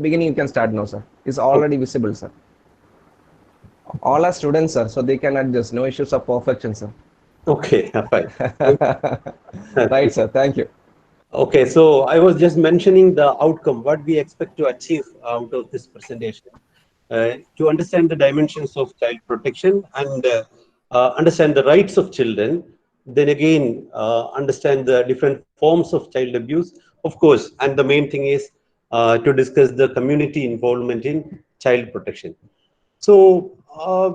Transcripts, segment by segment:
beginning you can start now, sir. It's Okay. already visible, sir. All are students, sir, so they can adjust. No issues of perfection, sir. Okay, fine. Right, sir. Thank you. Okay, so I was just mentioning the outcome, what we expect to achieve out of this presentation. To understand the dimensions of child protection and understand the rights of children, then again understand the different forms of child abuse, of course, and the main thing is to discuss the community involvement in child protection. So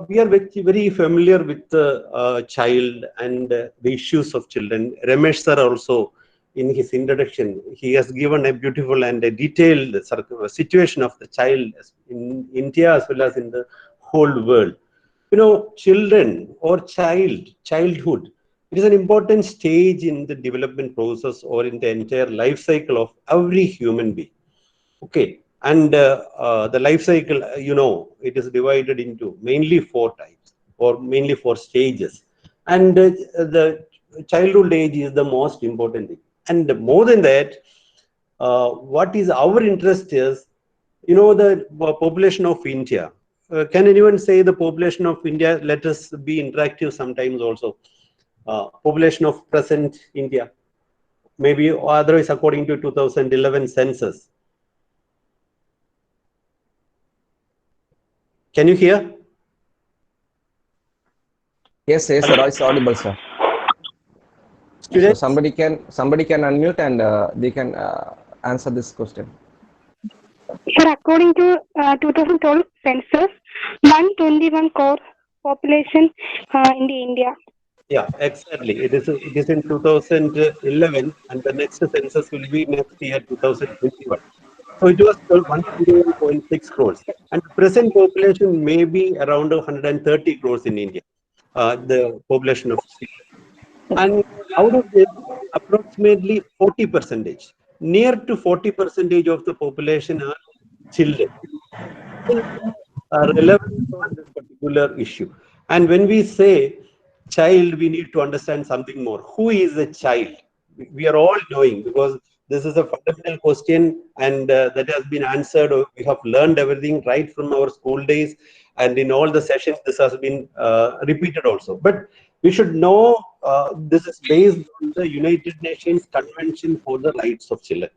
we are very familiar with the child and the issues of children. Ramesh sir also, in his introduction, he has given a beautiful and a detailed situation of the child in India as well as in the whole world. You know, children or childhood, it is an important stage in the development process or in the entire life cycle of every human being. Okay, and the life cycle, it is divided into mainly four types or mainly four stages. And the childhood age is the most important thing. And more than that, what is our interest is, the population of India. Can anyone say the population of India? Let us be interactive sometimes also. Population of present India, maybe otherwise according to 2011 census. Can you hear? Yes, yes, sir. It's audible, sir. So Students? somebody can unmute and they can answer this question. Sir, according to 2012 census, 121 crore population in the India. Yeah, exactly. It is in 2011, and the next census will be next year, 2021. So it was 121.6 crores, and the present population may be around 130 crores in India. The population of children, and out of this, approximately 40 percentage, near to 40 percentage of the population are children. Relevant for this particular issue. And when we say child, we need to understand something more. Who is a child? We are all knowing, because this is a fundamental question, and that has been answered. We have learned everything right from our school days, and in all the sessions, this has been repeated also. But we should know this is based on the United Nations Convention for the Rights of Children,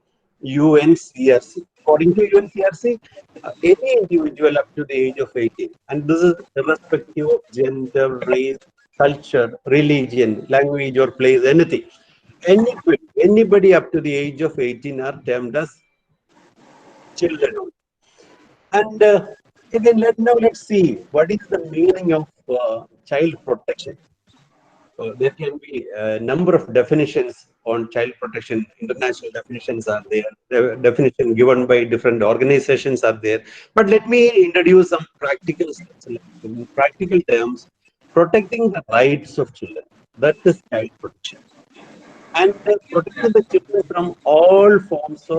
UNCRC. According to UNCRC, any individual up to the age of 18, and this is irrespective of gender, race, culture, religion, language, or place, anything. Anybody up to the age of 18 are termed as children. And again, let's see what is the meaning of child protection. There can be a number of definitions on child protection. International definitions are there. The definition given by different organizations are there. But let me introduce some practical steps. In practical terms, protecting the rights of children. That is child protection. And protecting the children from all forms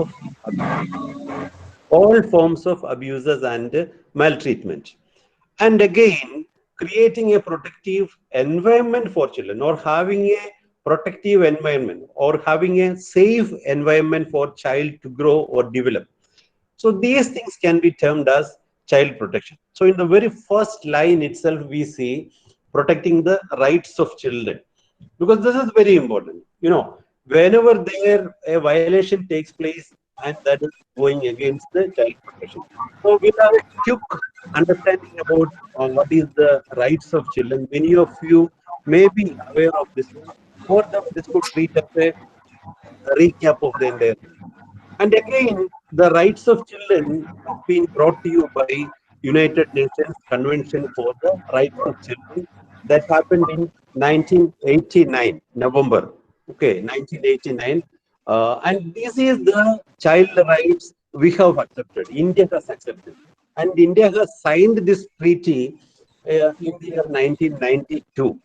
of abuses and maltreatment. And again, creating a protective environment for children, or having a protective environment, or having a safe environment for child to grow or develop. So these things can be termed as child protection. So in the very first line itself, we see protecting the rights of children, because this is very important. Whenever there a violation takes place, and that is going against the child protection. So we have a quick understanding about what is the rights of children. Many of you may be aware of this one. For them, this could treat as a recap of the entire thing. And again, the rights of children have been brought to you by United Nations Convention for the Rights of Children that happened in 1989, November. Okay, 1989. And this is the child rights we have accepted. India has accepted. And India has signed this treaty in the year 1992.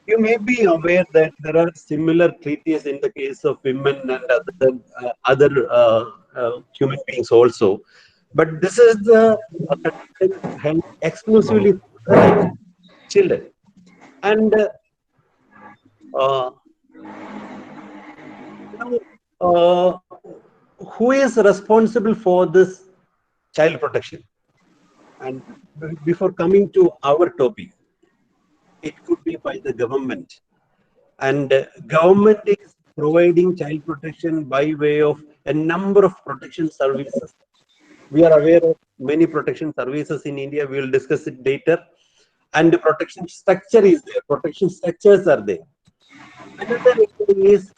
You may be aware that there are similar treaties in the case of women and other human beings also, but this is the convention held exclusively for the rights of children. And uh, you know, who is responsible for this child protection. And before coming to our topic, it could be by the government. And government is providing child protection by way of a number of protection services. We are aware of many protection services in India. We will discuss it later. And the protection structure is there. Protection structures are there. Another area is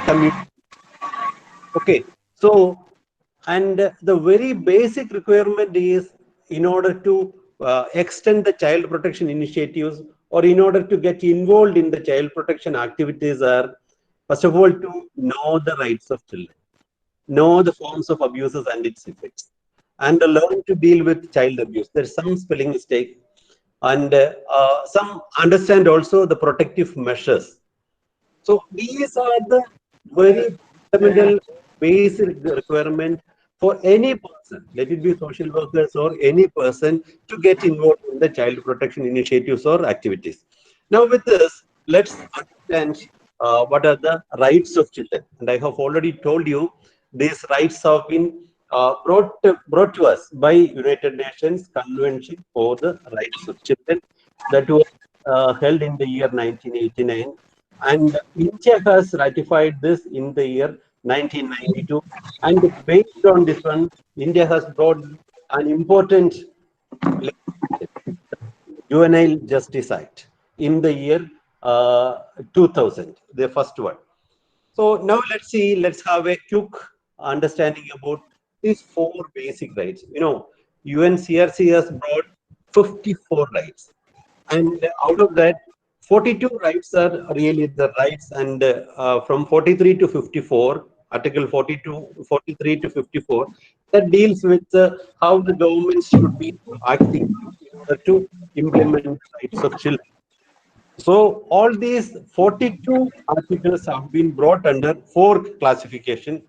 community. Okay. So, and the very basic requirement is, in order to extend the child protection initiatives, or in order to get involved in the child protection activities, are first of all to know the rights of children, know the forms of abuses and its effects, and learn to deal with child abuse. There's some spelling mistake, and some understand also the protective measures. So these are the very fundamental basic requirement for any person, let it be social workers or any person, to get involved in the child protection initiatives or activities. Now with this, let's understand what are the rights of children. And I have already told you, these rights have been brought to us by United Nations Convention for the Rights of Children, that was held in the year 1989. And India has ratified this in the year 1992. And based on this one, India has brought an important Juvenile Justice Act in the year 2000, the first one. So now let's have a quick understanding about these four basic rights. You know, UNCRC has brought 54 rights. And out of that, 42 rights are really the rights, and from 43 to 54, Article 43 to 54, that deals with how the government should be acting in order to implement the rights of children. So all these 42 articles have been brought under four classification: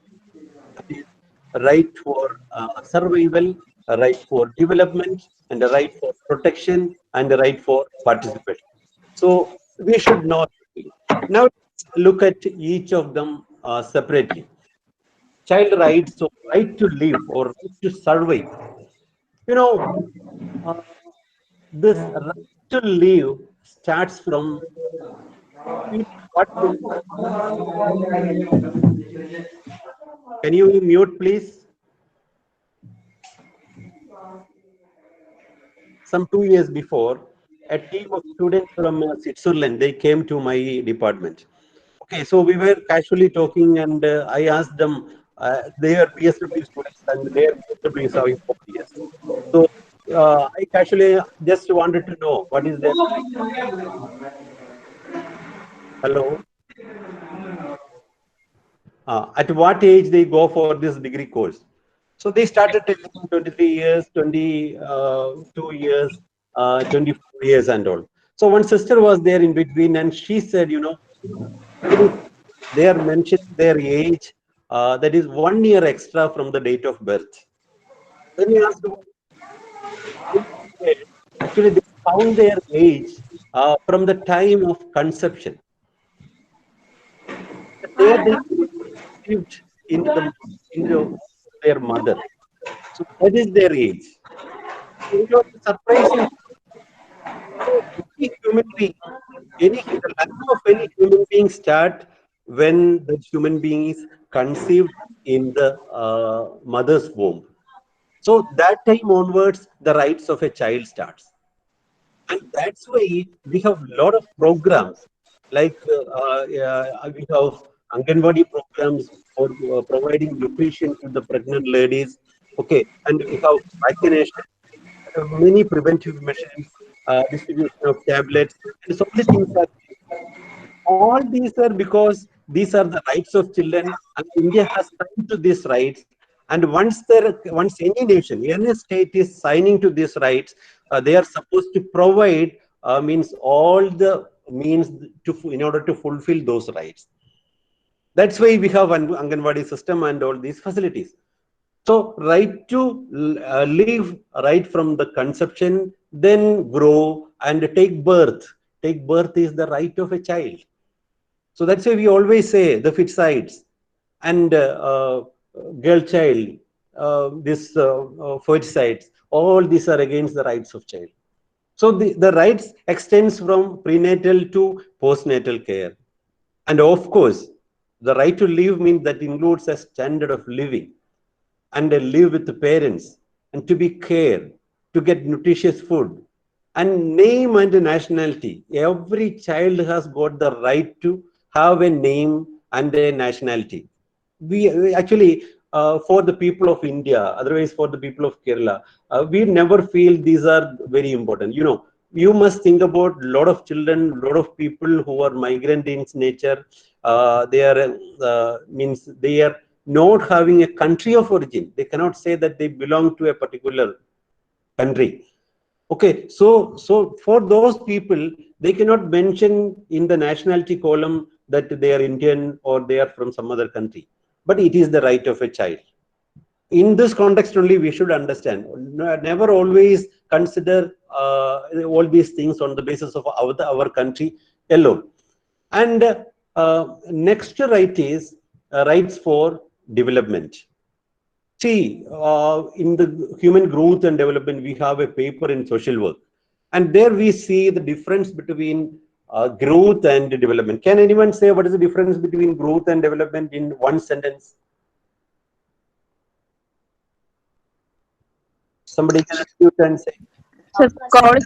a right for survival, a right for development, and a right for protection, and a right for participation. So we should know. Now let's look at each of them separately. Child rights, so right to live or right to survive. You know, uh, this right to live starts from what? Can you mute, please? Some 2 years before, a team of students from Switzerland, they came to my department. Okay, so we were casually talking, and I asked them, they are PSW students and their PSW is having 4 years. So I casually just wanted to know what is their. Hello. At what age they go for this degree course? So they started telling 23 years, 22 years, 24 years and all. So one sister was there in between, and she said, you know, they are mentioning their age, that is 1 year extra from the date of birth. Then we asked, actually they found their age from the time of conception. They received into their mother. So that is their age. So it was surprising. So any human being, the life of any human being start when the human being is conceived in the mother's womb. So that time onwards, the rights of a child starts. And that's why we have a lot of programs, like we have Anganwadi programs for providing nutrition to the pregnant ladies. Okay, and we have vaccination, many preventive measures, distribution of tablets, and so many things are. All these are because these are the rights of children, and India has signed to these rights. And once any nation, any state is signing to these rights, they are supposed to provide means all the means in order to fulfill those rights. That's why we have an Anganwadi system and all these facilities. So right to live right from the conception, then grow and take birth. Take birth is the right of a child. So that's why we always say the fit sides and girl child, this foeticides, all these are against the rights of child. So the rights extends from prenatal to postnatal care. And of course, the right to live means that includes a standard of living and a live with the parents and to be cared, to get nutritious food and name and nationality. Every child has got the right to have a name and a nationality. We actually, for the people of India, otherwise for the people of Kerala, we never feel these are very important. You know, you must think about a lot of children, a lot of people who are migrant in nature. They are means they are not having a country of origin. They cannot say that they belong to a particular country. Okay, so for those people, they cannot mention in the nationality column that they are Indian or they are from some other country. But it is the right of a child. In this context only, we should understand. Never always consider all these things on the basis of our country alone. And next right is rights for development. See, in the human growth and development, we have a paper in social work. And there we see the difference between growth and development. Can anyone say what is the difference between growth and development in one sentence? Somebody can unmute and say. So growth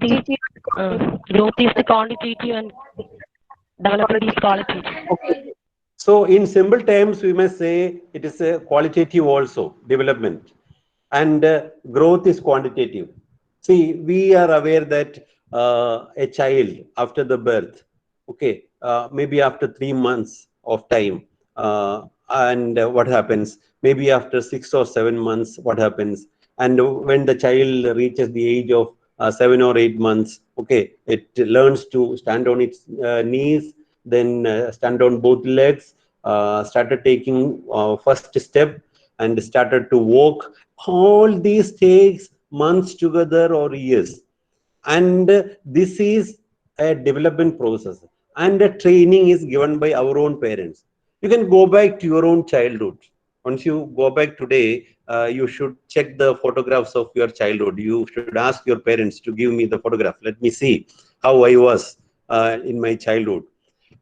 is the quantitative and development is qualitative. Okay. So in simple terms, we must say it is a qualitative also, development. And growth is quantitative. See, we are aware that a child after the birth, okay, maybe after 3 months of time, and what happens? Maybe after 6 or 7 months, what happens? And when the child reaches the age of 7 or 8 months, okay, it learns to stand on its knees, then stand on both legs, started taking first step and started to walk. All these takes months together or years. And this is a development process. And the training is given by our own parents. You can go back to your own childhood. Once you go back today, you should check the photographs of your childhood. You should ask your parents to give me the photograph. Let me see how I was in my childhood.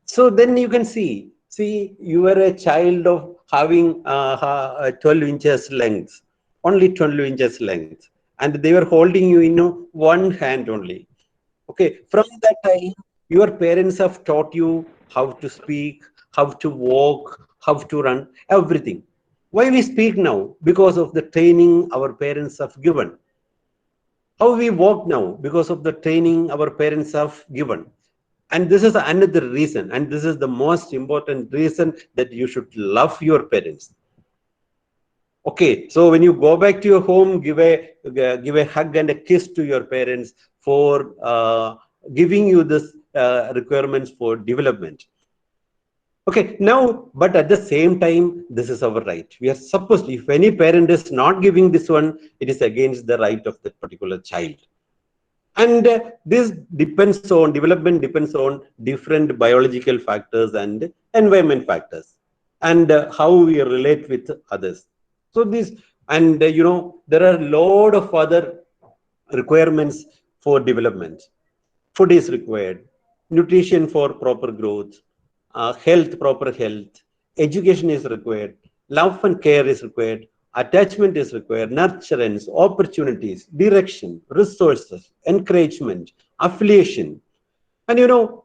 So then you can see, you were a child of having 12 inches length, only 12 inches length. And they were holding you in one hand only. Okay, from that time, your parents have taught you how to speak, how to walk, how to run, everything. Why we speak now? Because of the training our parents have given. How we walk now? Because of the training our parents have given. And this is another reason, and this is the most important reason, that you should love your parents. Okay, so when you go back to your home, give a hug and a kiss to your parents for giving you this requirements for development. Okay, now, but at the same time, this is our right. We are supposed, if any parent is not giving this one, it is against the right of that particular child. And this depends on, development depends on different biological factors and environment factors, and how we relate with others. So this, and there are a lot of other requirements for development. Food is required, nutrition for proper growth, health, proper health, education is required, love and care is required, attachment is required, nurturance, opportunities, direction, resources, encouragement, affiliation. And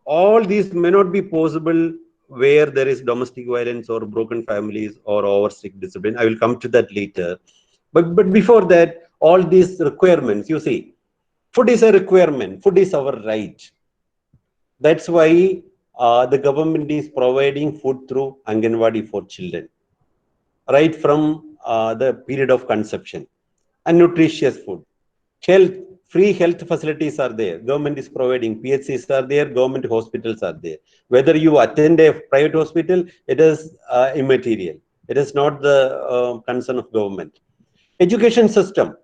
all these may not be possible where there is domestic violence or broken families or over strict discipline. I will come to that later. But before that, all these requirements, you see, food is a requirement, food is our right. That's why the government is providing food through Anganwadi for children, right from the period of conception. And nutritious food, health, free health facilities are there. Government is providing, PHCs are there, government hospitals are there. Whether you attend a private hospital, it is immaterial. It is not the concern of government. Education system,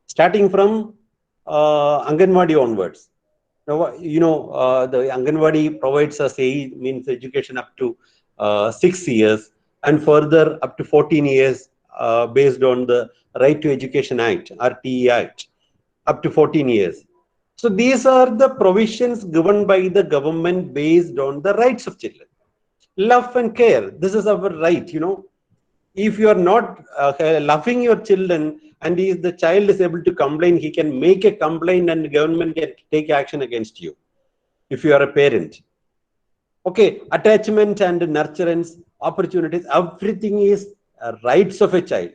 starting from Anganwadi onwards. Now, the Anganwadi provides us means education up to 6 years, and further up to 14 years based on the Right to Education Act, RTE Act, up to 14 years. So these are the provisions given by the government based on the rights of children. Love and care, this is our right, If you are not loving your children and if the child is able to complain, he can make a complaint and the government can take action against you if you are a parent. Okay, attachment and nurturance, opportunities, everything is rights of a child.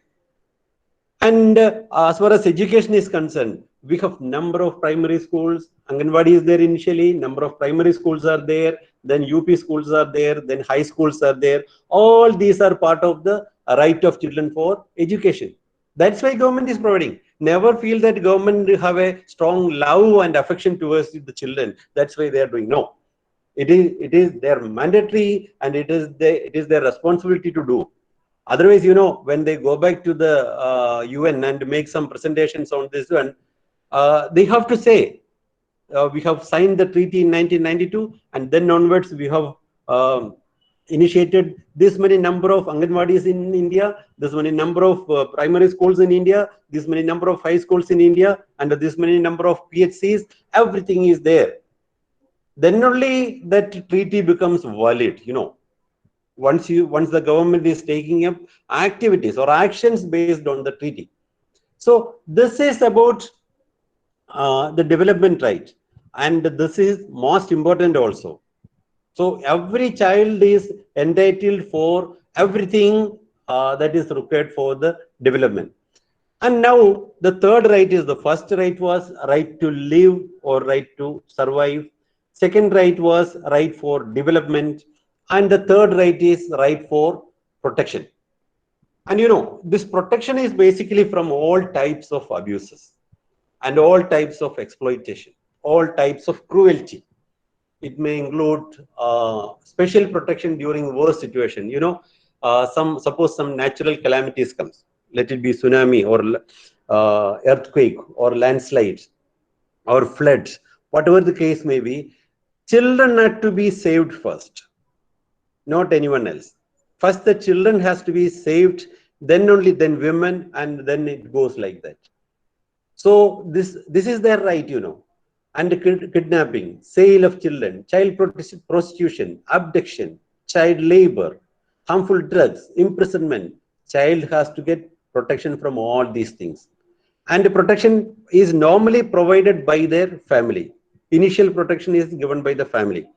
And as far as education is concerned, we have number of primary schools. Anganwadi is there initially, number of primary schools are there, then UP schools are there, then high schools are there. All these are part of the right of children for education. That's why government is providing. Never feel that government have a strong love and affection towards the children. That's why they are doing. No. It is their mandatory and it is their responsibility to do. Otherwise, when they go back to the UN and make some presentations on this one, they have to say, we have signed the treaty in 1992, and then onwards we have initiated this many number of Anganwadis in India, this many number of primary schools in India, this many number of high schools in India, and this many number of PHCs. Everything is there. Then only that treaty becomes valid. Once the government is taking up activities or actions based on the treaty. So this is about the development right, and this is most important also. So every child is entitled for everything that is required for the development. And now the third right is, the first right was right to live or right to survive. Second right was right for development. And the third right is right for protection. And this protection is basically from all types of abuses and all types of exploitation, all types of cruelty. It may include special protection during war situation. Suppose some natural calamities comes. Let it be tsunami or earthquake or landslides or floods, whatever the case may be. Children are to be saved first, not anyone else. First, the children has to be saved, then only then women, and then it goes like that. So this is their right, And kidnapping, sale of children, child prostitution, abduction, child labor, harmful drugs, imprisonment. Child has to get protection from all these things. And the protection is normally provided by their family. Initial protection is given by the family.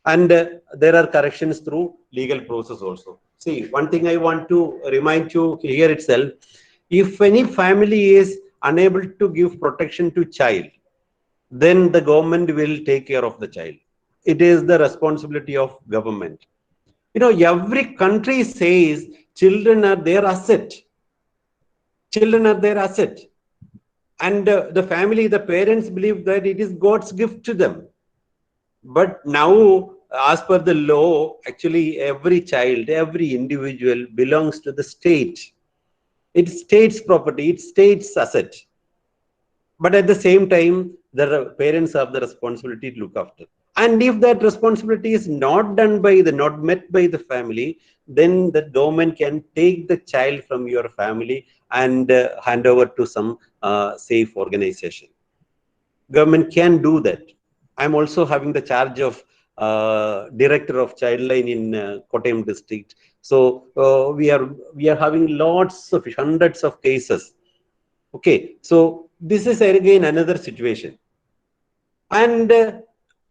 And there are corrections through legal process also. See, one thing I want to remind you here itself, if any family is unable to give protection to child, then the government will take care of the child. It is the responsibility of government. Every country says children are their asset. Children are their asset. And the family, the parents believe that it is God's gift to them. But now, as per the law, actually every child, every individual belongs to the state. It's state's property, it's state's asset. But at the same time, the parents have the responsibility to look after. And if that responsibility is not done not met by the family, then the government can take the child from your family and hand over to some safe organization. Government can do that. I'm also having the charge of director of Childline in Kottayam district. So we are having hundreds of cases. Okay, so this is again another situation. And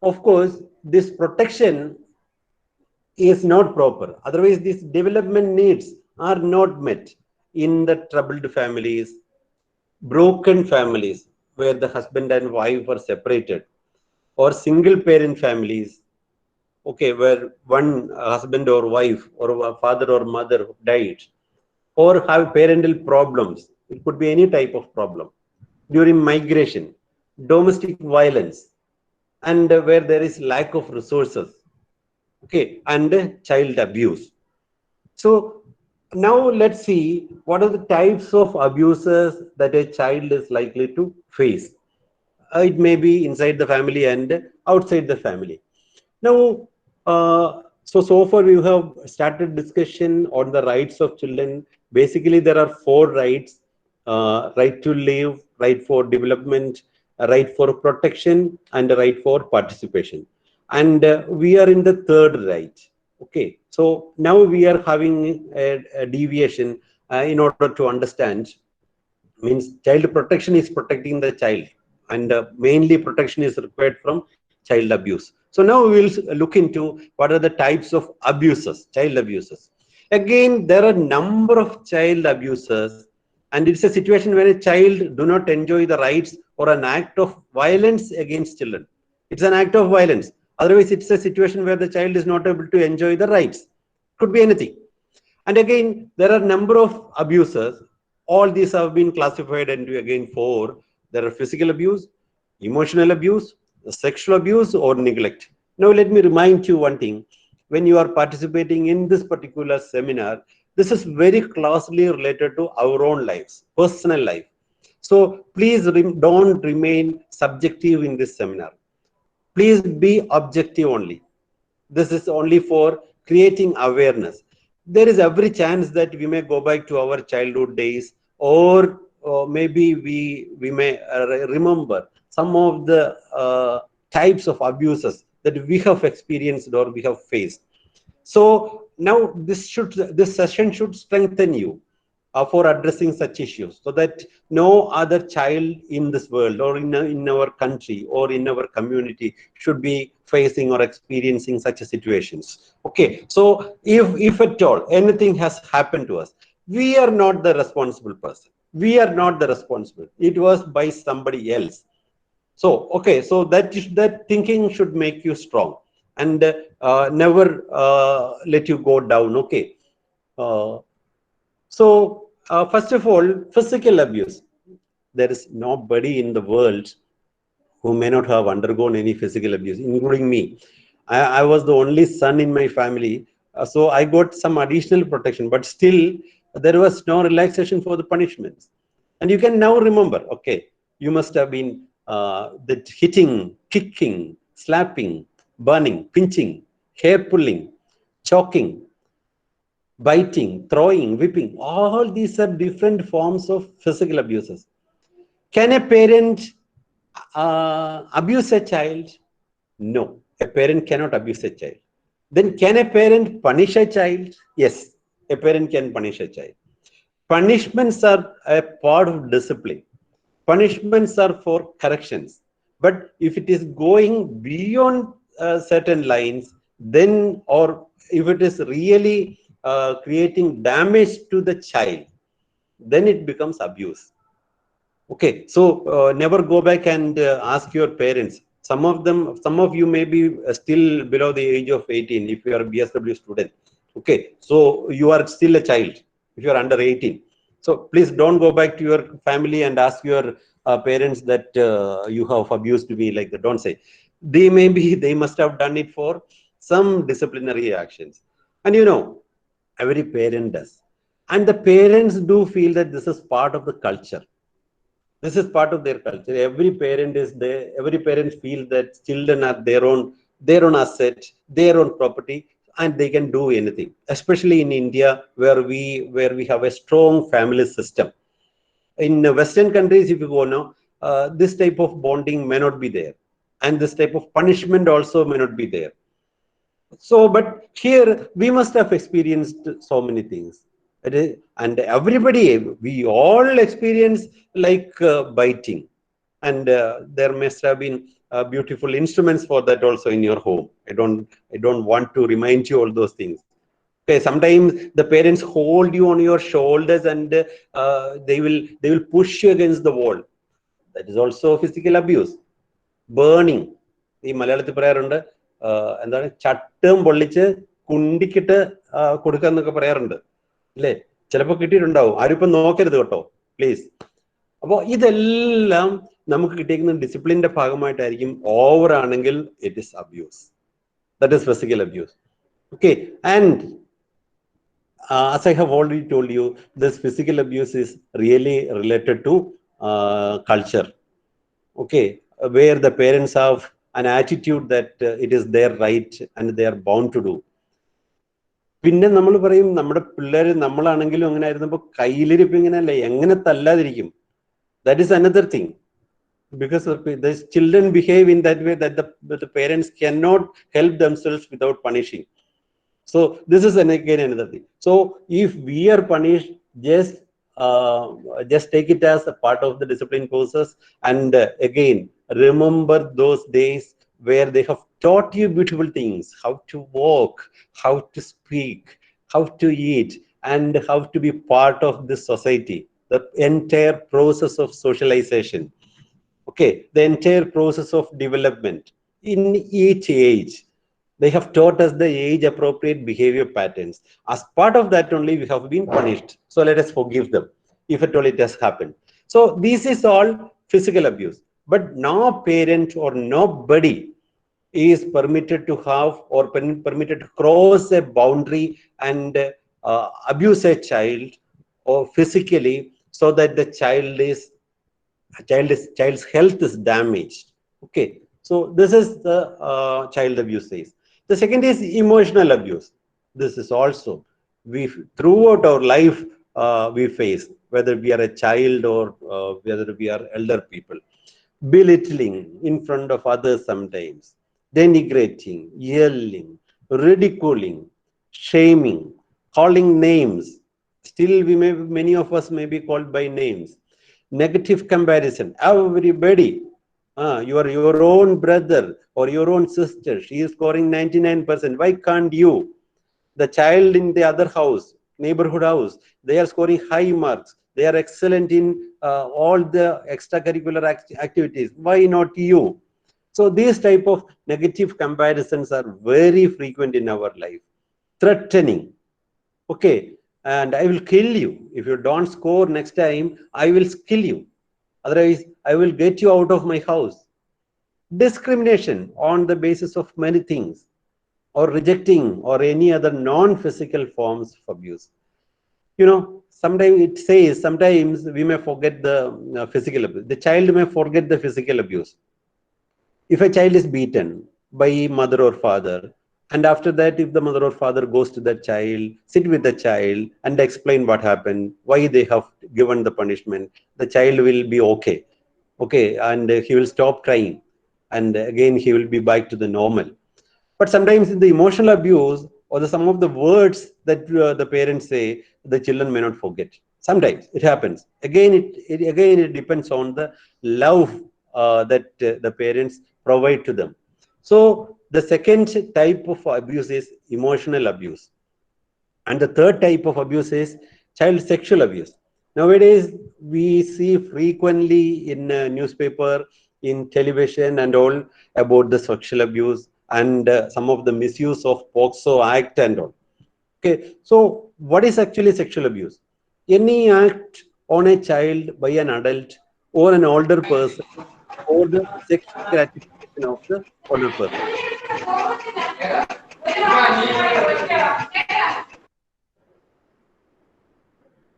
of course, this protection is not proper. Otherwise, these development needs are not met in the troubled families, broken families, where the husband and wife are separated, or single parent families, okay, where one husband or wife or a father or mother died, or have parental problems. It could be any type of problem during migration, domestic violence, and where there is lack of resources, okay, and child abuse. So now let's see what are the types of abuses that a child is likely to face. It may be inside the family and outside the family. Now, So far we have started discussion on the rights of children. Basically, there are 4 rights: right to live, right for development, a right for protection, and a right for participation. And we are in the 3rd right. Okay, so now we are having a deviation in order to understand. Means child protection is protecting the child, and mainly protection is required from child abuse. So now we will look into what are the types of abuses, child abuses. Again, there are number of child abuses, and it's a situation where a child do not enjoy the rights or an act of violence against children. It's an act of violence. Otherwise, it's a situation where the child is not able to enjoy the rights. Could be anything. And again, there are number of abuses. All these have been classified into again 4. There are physical abuse, emotional abuse, sexual abuse, or neglect. Now, let me remind you one thing. When you are participating in this particular seminar, this is very closely related to our own lives, personal life. So please don't remain subjective in this seminar. Please be objective only. This is only for creating awareness. There is every chance that we may go back to our childhood days, or maybe we may remember some of the types of abuses that we have experienced or we have faced. So now this session should strengthen you for addressing such issues, so that no other child in this world or in our country or in our community should be facing or experiencing such situations. Okay, so if at all anything has happened to us, we are not the responsible person. We are not the responsible. It was by somebody else. So, okay, so that thinking should make you strong, and never let you go down. Okay. First of all, physical abuse. There is nobody in the world who may not have undergone any physical abuse, including me. I was the only son in my family, so I got some additional protection, but still there was no relaxation for the punishments. And you can now remember, okay, you must have been that hitting, kicking, slapping, burning, pinching, hair pulling, choking, biting, throwing, whipping. All these are different forms of physical abuses. Can a parent abuse a child? No, a parent cannot abuse a child. Then can a parent punish a child? Yes, a parent can punish a child. Punishments are a part of discipline. Punishments are for corrections. But if it is going beyond certain lines, then, or if it is really creating damage to the child, then it becomes abuse. Okay, so never go back and ask your parents. Some of you may be still below the age of 18 if you are a BSW student. Okay, so you are still a child if you are under 18. So please don't go back to your family and ask your parents that you have abused me like that. Don't say. They must have done it for some disciplinary actions. And you know, every parent does. And the parents do feel that this is part of the culture. This is part of their culture. Every parent feels that children are their own asset, their own property, and they can do anything. Especially in India, where we have a strong family system. In Western countries, if you go now, this type of bonding may not be there, and this type of punishment also may not be there. So, but here we must have experienced so many things. And everybody, we all experience like biting. And there must have been beautiful instruments for that also in your home. I don't want to remind you all those things. Okay, sometimes the parents hold you on your shoulders and they will push you against the wall. That is also physical abuse. Burning. ഈ മലയാളത്തിൽ പറയാറുണ്ട് എന്താണ് ചട്ടം പൊള്ളിച്ച് കുണ്ടിക്കിട്ട് കൊടുക്കുക എന്നൊക്കെ പറയാറുണ്ട് അല്ലേ? ചിലപ്പോൾ കിട്ടിയിട്ടുണ്ടാവും. ആരും ഇപ്പം നോക്കരുത് കേട്ടോ, പ്ലീസ്. അപ്പോൾ ഇതെല്ലാം നമുക്ക് കിട്ടിയിരിക്കുന്ന ഡിസിപ്ലിന്റെ ഭാഗമായിട്ടായിരിക്കും. ഓവർ ആണെങ്കിൽ it is abuse. That is physical abuse. Okay, and as I have already told you, this physical abuse is really related to culture. Okay, where the parents have an attitude that it is their right and they are bound to do. പിന്നെ നമ്മൾ പറയും നമ്മുടെ പിള്ളേർ നമ്മളാണെങ്കിലും അങ്ങനെ ആയിരുന്നപ്പോൾ കയ്യിലിരിപ്പ് ഇങ്ങനെയല്ലേ, എങ്ങനെ തല്ലാതിരിക്കും? That is another thing, because the children behave in that way that the parents cannot help themselves without punishing. So this is again another thing. So if we are punished, just take it as a part of the discipline process, and again remember those days where they have taught you beautiful things: how to walk, how to speak, how to eat, and how to be part of this society. The entire process of socialization, okay, the entire process of development in each age. They have taught us the age appropriate behavior patterns. As part of that only we have been punished. So let us forgive them if at all it has happened. So this is all physical abuse, but no parent or nobody is permitted to have or permitted to cross a boundary and abuse a child or physically, so that the child's health is damaged. Okay, so this is the child abuse phase. The second is emotional abuse. This is also we throughout our life we face, whether we are a child or whether we are elder people. Belittling in front of others, sometimes denigrating, yelling, ridiculing, shaming, calling names. Still many of us may be called by names. Negative comparison. Everybody, your own brother or your own sister, she is scoring 99%. Why can't you? The child in the other house, neighborhood house, they are scoring high marks. They are excellent in all the extracurricular activities. Why not you? So these type of negative comparisons are very frequent in our life. Threatening. Okay, and I will kill you if you don't score next time. I will kill you, otherwise I will get you out of my house. Discrimination on the basis of many things, or rejecting or any other non-physical forms of abuse. You know, sometimes it says, sometimes we may forget the physical abuse. The child may forget the physical abuse. If a child is beaten by mother or father, and after that, if the mother or father goes to the child, sit with the child and explain what happened, why they have given the punishment, the child will be okay. Okay, and he will stop crying, and again he will be back to the normal. But sometimes in the emotional abuse or some of the words that the parents say, the children may not forget. Sometimes it happens. Again, it depends on the love that the parents provide to them. So the second type of abuse is emotional abuse. And the third type of abuse is child sexual abuse. Nowadays, we see frequently in newspaper, in television and all about the sexual abuse and some of the misuse of POCSO Act and all. Okay, so what is actually sexual abuse? Any act on a child by an adult or an older person or the sexual gratification of the older person.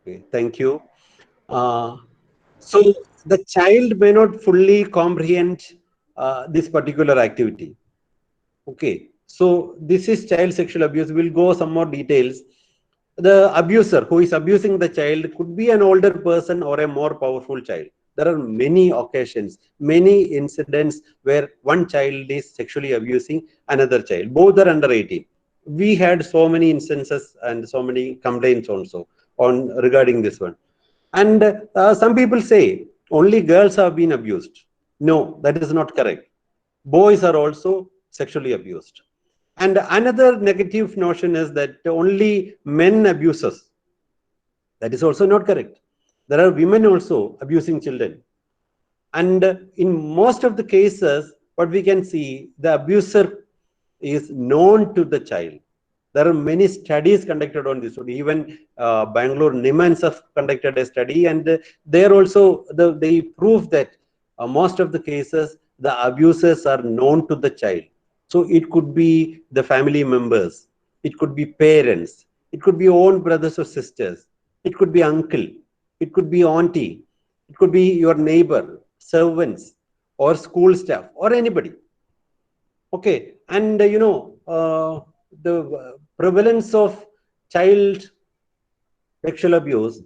Okay, thank you. So the child may not fully comprehend this particular activity. Okay, so this is child sexual abuse. We'll go some more details. The abuser who is abusing the child could be an older person or a more powerful child. There are many occasions, many incidents where one child is sexually abusing another child. Both are under 18. We had so many instances and so many complaints also on regarding this one. And some people say only girls have been abused. No, that is not correct. Boys are also sexually abused. And another negative notion is that only men abuse us. That is also not correct. There are women also abusing children. And in most of the cases, what we can see, the abuser is known to the child. There are many studies conducted on this. Even Bangalore NIMHANS have conducted a study, and there also they prove that most of the cases the abusers are known to the child. So it could be the family members, it could be parents, it could be own brothers or sisters, it could be uncle, it could be auntie, it could be your neighbor, servants, or school staff, or anybody. Okay, and the prevalence of child sexual abuse,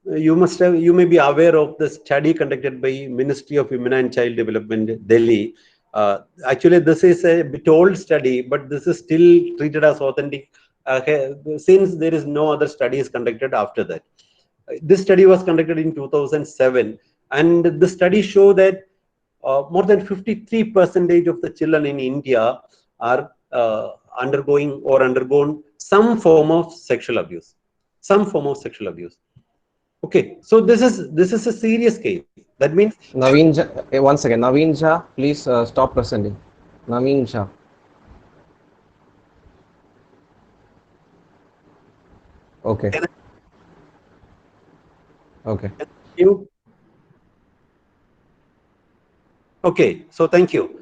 you may be aware of the study conducted by Ministry of Women and Child Development, Delhi. Actually, this is a bit old study, but this is still treated as authentic since there is no other studies conducted after that. This study was conducted in 2007, and the study showed that more than 53% of the children in India are undergoing or undergone some form of sexual abuse. Some form of sexual abuse. Okay, so this is a serious case. That means Naveen Jha, one second. Naveen Jha, please stop presenting. Naveen Jha. Okay. Okay. you. Okay, so thank you.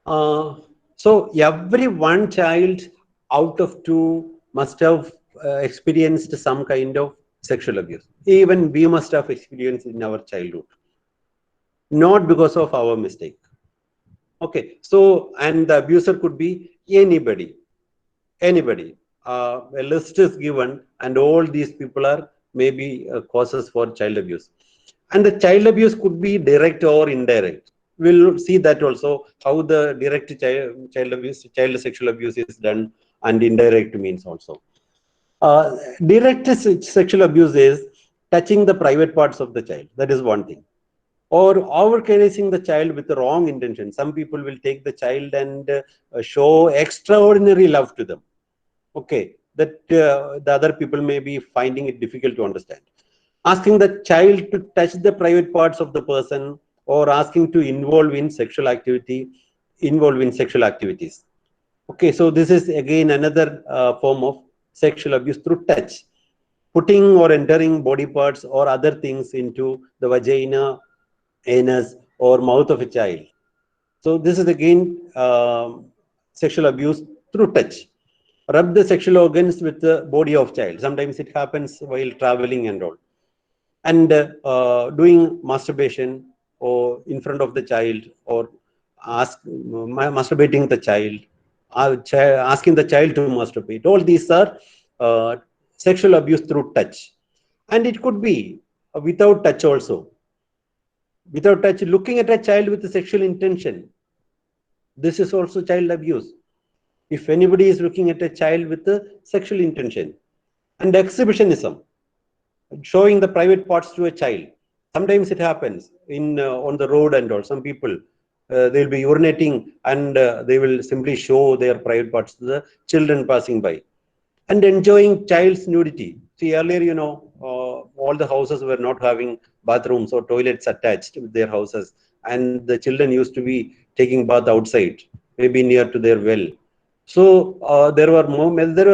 So every one child out of two must have experienced some kind of sexual abuse. Even we must have experienced in our childhood, not because of our mistake. Okay, so and the abuser could be anybody. A list is given, and all these people are maybe causes for child abuse. And the child abuse could be direct or indirect. We'll see that also, how the direct child sexual abuse is done, and indirect means also. Direct sexual abuse is touching the private parts of the child. That is one thing. Or overcaressing the child with the wrong intention. Some people will take the child and show extraordinary love to them. Okay, that the other people may be finding it difficult to understand. Asking the child to touch the private parts of the person, or asking to involve in sexual activities. Okay, so this is again another form of sexual abuse through touch. Putting or entering body parts or other things into the vagina, anus, or mouth of a child. So this is again sexual abuse through touch. Rub the sexual organs with the body of child. Sometimes it happens while traveling and all. And doing masturbation or in front of the child, or masturbating the child, asking the child to masturbate. All these are sexual abuse through touch. And it could be without touch also. Without touch, looking at a child with a sexual intention. This is also child abuse. If anybody is looking at a child with a sexual intention. And exhibitionism, showing the private parts to a child. Sometimes it happens in on the road and all. Some people they'll be urinating, and they will simply show their private parts to the children passing by. And enjoying child's nudity. See, earlier, all the houses were not having bathrooms or toilets attached with their houses, and the children used to be taking bath outside, maybe near to their well. So there were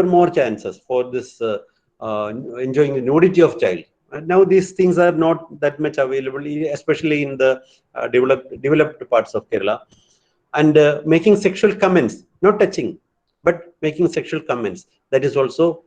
more chances for this enjoying the nudity of child. And now these things are not that much available, especially in the developed parts of Kerala. And making sexual comments, not touching, but making sexual comments. That is also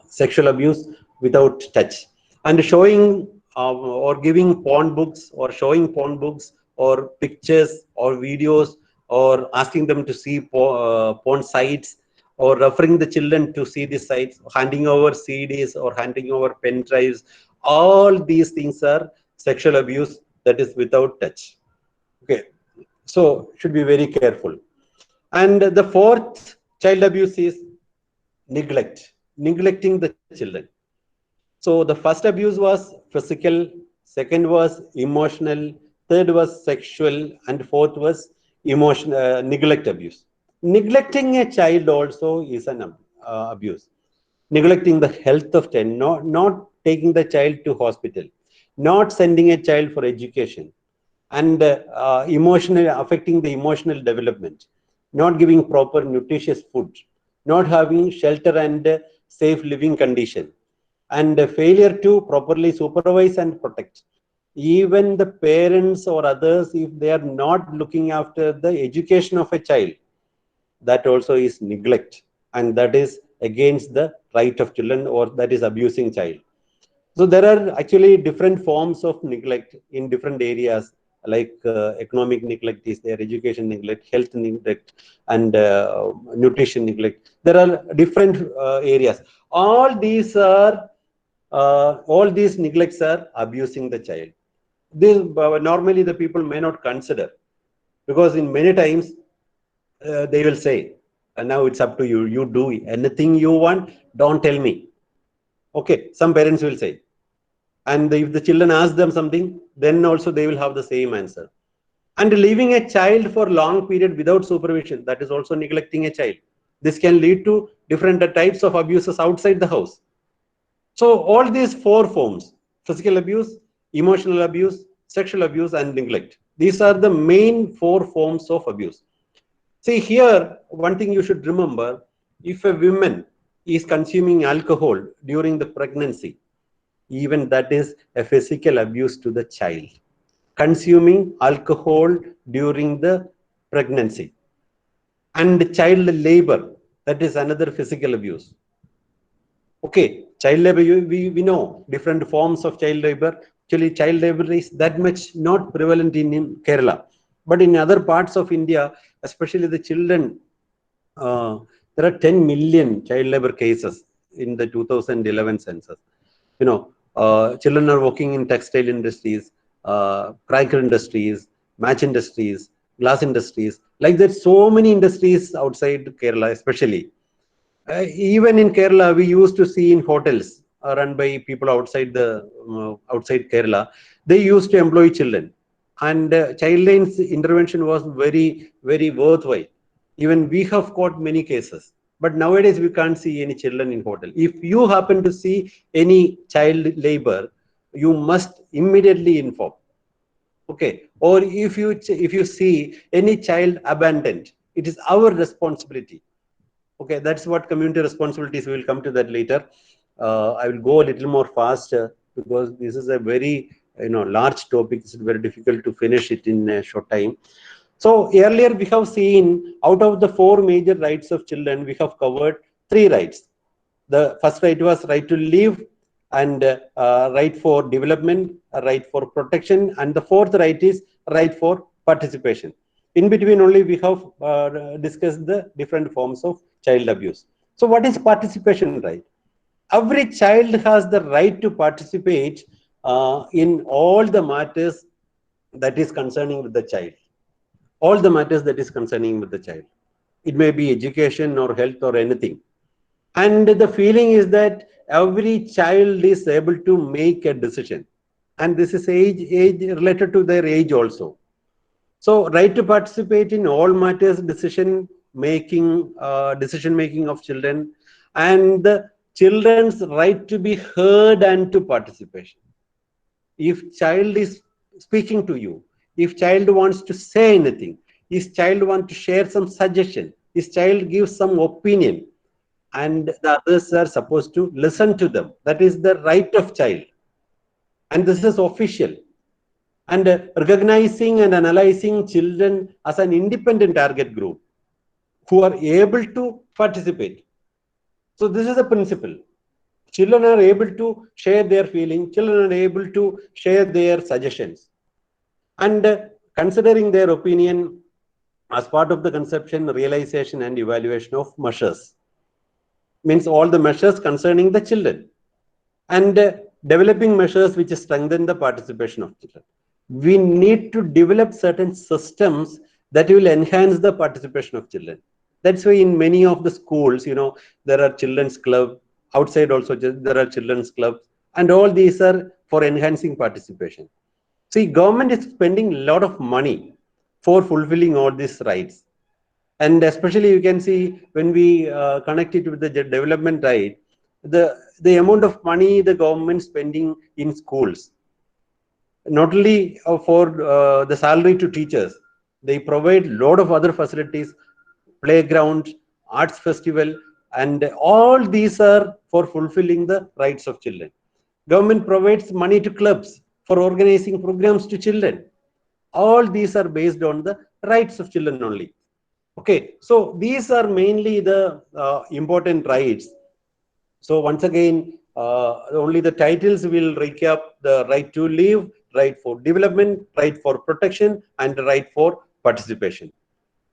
sexual abuse without touch. And showing or giving porn books, or showing porn books, or pictures, or videos, or asking them to see porn sites, or referring the children to see these sites, handing over CDs or handing over pen drives. All these things are sexual abuse that is without touch. Okay, so should be very careful. And the fourth child abuse is neglect, neglecting the children. So the first abuse was physical, second was emotional, third was sexual, and fourth was emotional neglect abuse. Neglecting a child also is an abuse. Neglecting the health of child, not taking the child to hospital, not sending a child for education, and emotionally affecting the emotional development, not giving proper nutritious food, not having shelter and safe living condition, and failure to properly supervise and protect. Even the parents or others, if they are not looking after the education of a child, that also is neglect, and that is against the right of children, or that is abusing child. So there are actually different forms of neglect in different areas like economic neglect is there, education neglect, health neglect, and nutrition neglect. There are different areas. All these neglects are abusing the child. This normally the people may not consider, because in many times they will say, now it's up to you. You do anything you want. Don't tell me. Okay, some parents will say. And if the children ask them something, then also they will have the same answer. And leaving a child for long period without supervision, that is also neglecting a child. This can lead to different types of abuses outside the house. So all these four forms: physical abuse, emotional abuse, sexual abuse, and neglect. These are the main four forms of abuse. See here, one thing you should remember: if a woman is consuming alcohol during the pregnancy, even that is a physical abuse to the child. Consuming alcohol during the pregnancy. And child labor, that is another physical abuse. Okay, child labor, we know different forms of child labor. Actually, child labor is that much not prevalent in Kerala. But in other parts of India, especially the children, there are 10 million child labor cases in the 2011 census. You know, children are working in textile industries, cracker industries, match industries, glass industries. Like there's so many industries outside Kerala, especially. Even in Kerala, we used to see in hotels run by people outside outside Kerala. They used to employ children, and Childline's intervention was very, very worthwhile. Even we have caught many cases, but nowadays we can't see any children in hotel. If you happen to see any child labor, you must immediately inform. Okay, or if you see any child abandoned, it is our responsibility. Okay, that's what community responsibilities. We will come to that later. I will go a little more faster because this is a very large topic. It's very difficult to finish it in a short time. So earlier we have seen, out of the four major rights of children, we have covered three rights. The first right was right to live, and right for development, right for protection, and the fourth right is right for participation. In between only we have discussed the different forms of child abuse. So what is participation right? Every child has the right to participate in all the matters that is concerning with the child. All the matters that is concerning with the child. It may be education or health or anything. And the feeling is that every child is able to make a decision. And this is age related to their age also. So right to participate in all matters, decision making of children, and the children's right to be heard and to participation. If child is speaking to you, if child wants to say anything, if child wants to share some suggestion, if child gives some opinion, and the others are supposed to listen to them. That is the right of child. And this is official. And recognizing and analyzing children as an independent target group who are able to participate. So this is a principle. Children are able to share their feelings. Children are able to share their suggestions. And considering their opinion as part of the conception, realization, and evaluation of measures. Means all the measures concerning the children, and developing measures which strengthen the participation of children. We need to develop certain systems that will enhance the participation of children. That's why in many of the schools, there are children's club. Outside also there are children's clubs, and all these are for enhancing participation. See, government is spending a lot of money for fulfilling all these rights. And especially you can see when we connect it with the development right, the amount of money the government spending in schools, not only for the salary to teachers, they provide a lot of other facilities, playground, arts festival, and all these are for fulfilling the rights of children. Government provides money to clubs for organizing programs to children. All these are based on the rights of children only. Okay, so these are mainly the important rights. So once again, only the titles will recap: the right to live, right for development, right for protection, and right for participation.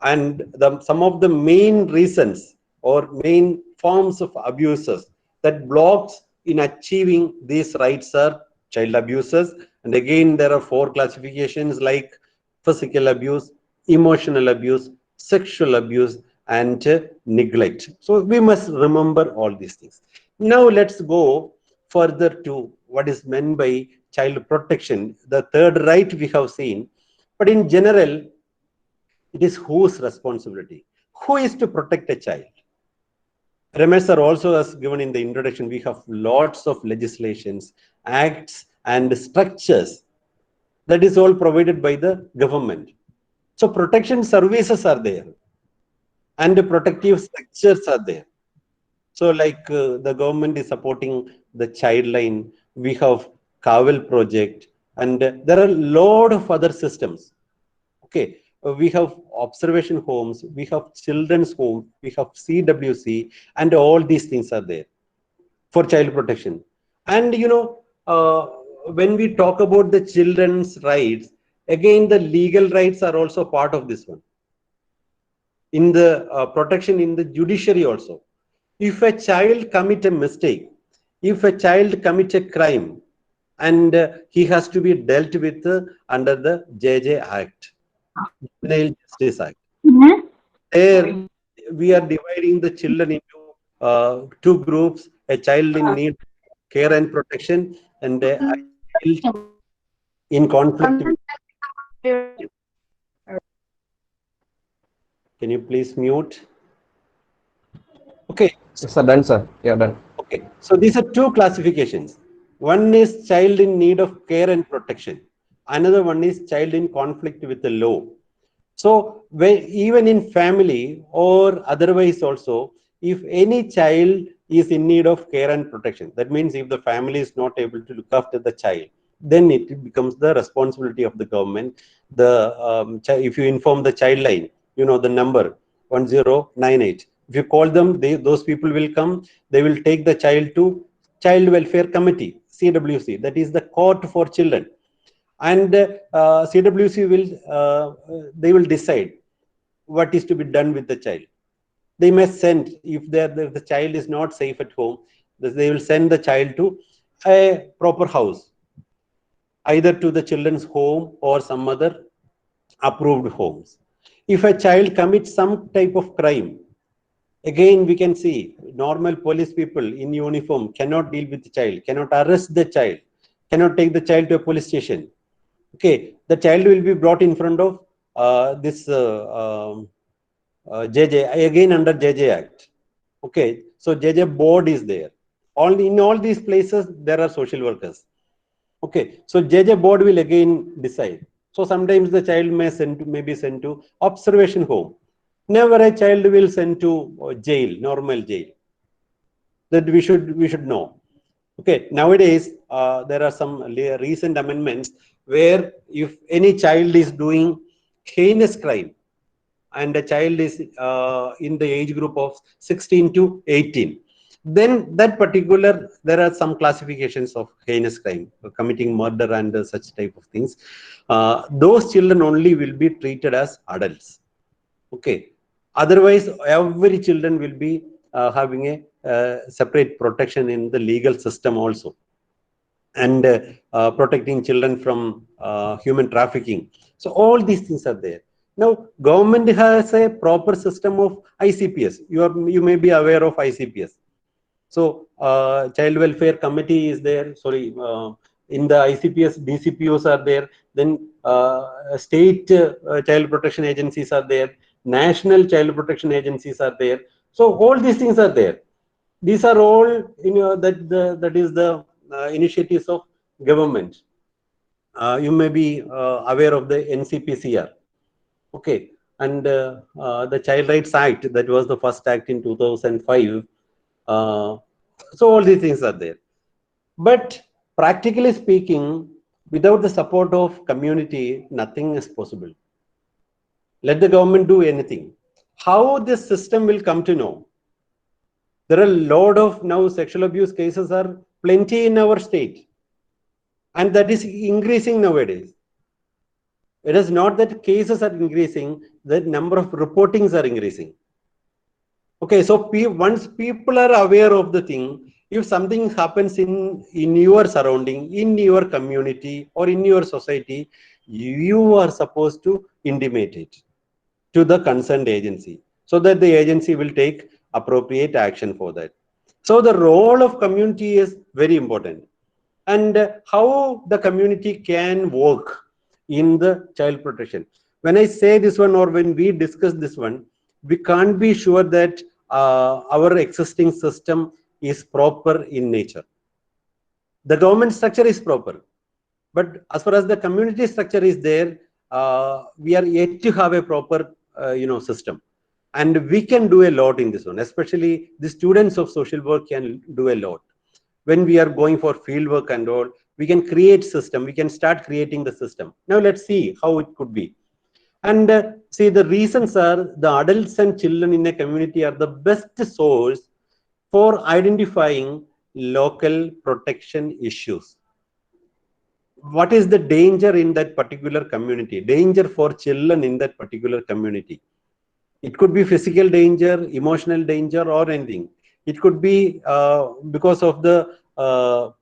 And some of the main reasons or main forms of abuses that blocks in achieving these rights are child abuses. And again, there are 4 classifications like physical abuse, emotional abuse, sexual abuse, and neglect. So we must remember all these things. Now let's go further to what is meant by child protection. The third right we have seen, but in general, it is whose responsibility? Who is to protect a child? Ramesh sir also has given in the introduction, we have lots of legislations, acts, and structures that is all provided by the government. So protection services are there and the protective structures are there. So like the government is supporting the child line, we have Kaval project, and there are a lot of other systems. Okay, we have observation homes, we have children's home, we have CWC, and all these things are there for child protection. And when we talk about the children's rights, again the legal rights are also part of this one. In the protection in the judiciary also, if a child commit a mistake, if a child commit a crime, and he has to be dealt with under the JJ Act, Juvenile Justice Act. There we are dividing the children into 2 groups: a child in need of care and protection, and a child in conflict. Can you please mute? Okay. Yes, sir, done, sir. Yeah, done. Okay. So these are 2 classifications. One is child in need of care and protection. Another one is child in conflict with the law. So even in family or otherwise also, if any child is in need of care and protection, that means if the family is not able to look after the child, then it becomes the responsibility of the government. If you inform the child line, the number 1098. If you call them, those people will come. They will take the child to Child Welfare Committee, CWC, that is the court for children. And CWC they will decide what is to be done with the child. They may send, if the child is not safe at home, they will send the child to a proper house, either to the children's home or some other approved homes. If a child commits some type of crime, again we can see normal police people in uniform cannot deal with the child, cannot arrest the child, cannot take the child to a police station. Okay, the child will be brought in front of this JJ, again under JJ Act. Okay, so JJ board is there. In all these places there are social workers. Okay, so JJ board will again decide. So sometimes the child may be sent to observation home. Never a child will send to jail, normal jail. That we should know. Okay, nowadays there are some recent amendments where if any child is doing heinous crime and a child is in the age group of 16 to 18, then that particular, there are some classifications of heinous crime, committing murder and such type of things. Those children only will be treated as adults. Okay, otherwise every children will be having a separate protection in the legal system also, and protecting children from human trafficking. So all these things are there. Now government has a proper system of ICPS. You may be aware of ICPS. So Child Welfare Committee is there. Sorry, in the ICPS, DCPOs are there. Then state child protection agencies are there. National child protection agencies are there. So all these things are there. These are all that is the initiatives of government. You may be aware of the NCPCR. Okay, and the Child Rights Act, that was the first act in 2005. So all these things are there. But practically speaking, without the support of community, nothing is possible. Let the government do anything. How this system will come to know? There are a lot of now sexual abuse cases are plenty in our state. and that is increasing nowadays. It is not that cases are increasing, the number of reportings are increasing. Okay, so once people are aware of the thing, if something happens in your surrounding, in your community or in your society, you are supposed to intimate it to the concerned agency so that the agency will take appropriate action for that. So the role of community is very important, and how the community can work in the child protection. When I say this one, or when we discuss this one, we can't be sure that our existing system is proper in nature. The government structure is proper, but as far as the community structure is there, we are yet to have a proper system, and we can do a lot in this one. Especially the students of social work can do a lot. When we are going for field work and all, we can create system, we can start creating the system. Now let's see how it could be. And see, the reasons are the adults and children in a community are the best source for identifying local protection issues. What is the danger in that particular community? Danger for children in that particular community. It could be physical danger, emotional danger, or anything. It could be because of the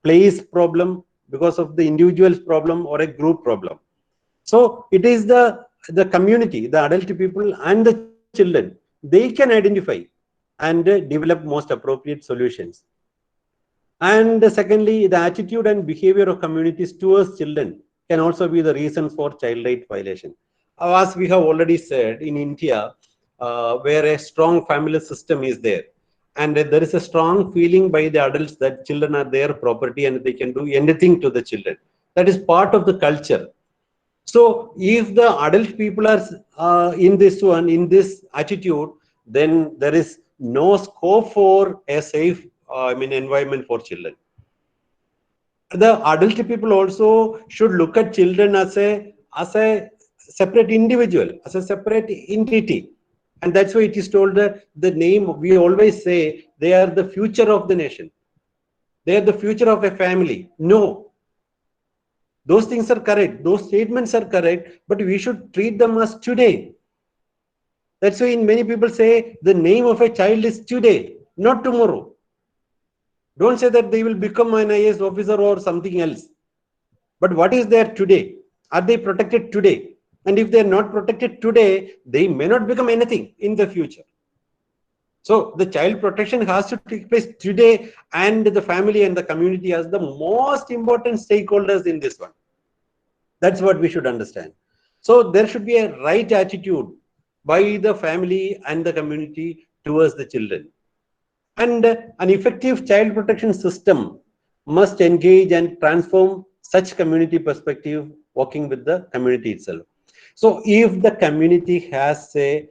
place problem, because of the individual's problem, or a group problem. So it is the community, the adult people and the children, they can identify and develop most appropriate solutions. And secondly, the attitude and behavior of communities towards children can also be the reason for child right violation. As we have already said, in India, where a strong family system is there, and there is a strong feeling by the adults that children are their property and they can do anything to the children. That is part of the culture. So if the adult people are in this one, in this attitude, then there is no scope for a safe environment for children. The adult people also should look at children as a separate individual, as a separate entity. And that's why it is told that the name, we always say they are the future of the nation. They are the future of a family. No, those things are correct. Those statements are correct, but we should treat them as today. That's why many people say the name of a child is today, not tomorrow. Don't say that they will become an IAS officer or something else. But what is there today? Are they protected today? And if they are not protected today, they may not become anything in the future. So the child protection has to take place today, and the family and the community as the most important stakeholders in this one. That's what we should understand. So there should be a right attitude by the family and the community towards the children. And an effective child protection system must engage and transform such community perspective, working with the community itself. So if the community has a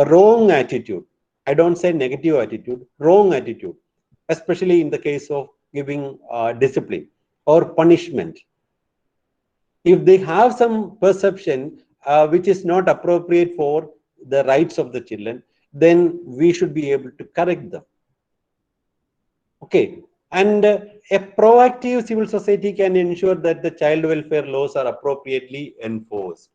wrong attitude, I don't say negative attitude, wrong attitude, especially in the case of giving discipline or punishment, if they have some perception which is not appropriate for the rights of the children, then we should be able to correct them. Okay, and a proactive civil society can ensure that the child welfare laws are appropriately enforced.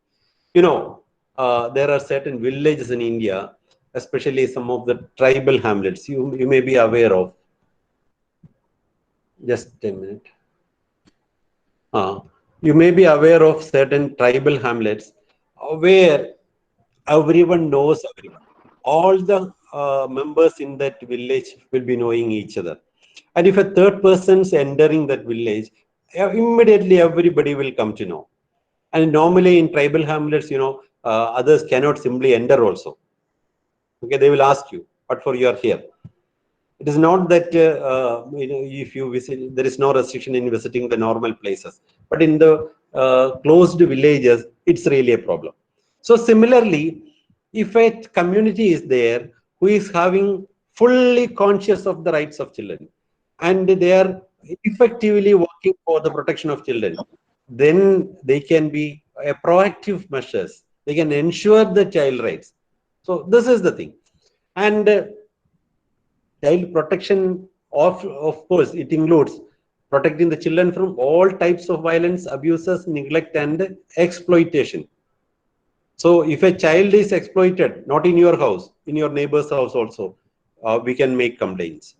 You know, there are certain villages in India, especially some of the tribal hamlets you may be aware of. Just a minute. You may be aware of certain tribal hamlets where everyone knows everyone. All the members in that village will be knowing each other. And if a third person is entering that village, immediately everybody will come to know. And normally in tribal hamlets, others cannot simply enter also. Okay, they will ask you, what for you are here? It is not that if you visit, there is no restriction in visiting the normal places, but in the closed villages, it's really a problem. So similarly, if a community is there who is having fully conscious of the rights of children, and they are effectively working for the protection of children, then they can be a proactive measures. They can ensure the child rights. So this is the thing. And child protection, of course, it includes protecting the children from all types of violence, abuses, neglect, and exploitation. So if a child is exploited, not in your house, in your neighbor's house also, we can make complaints.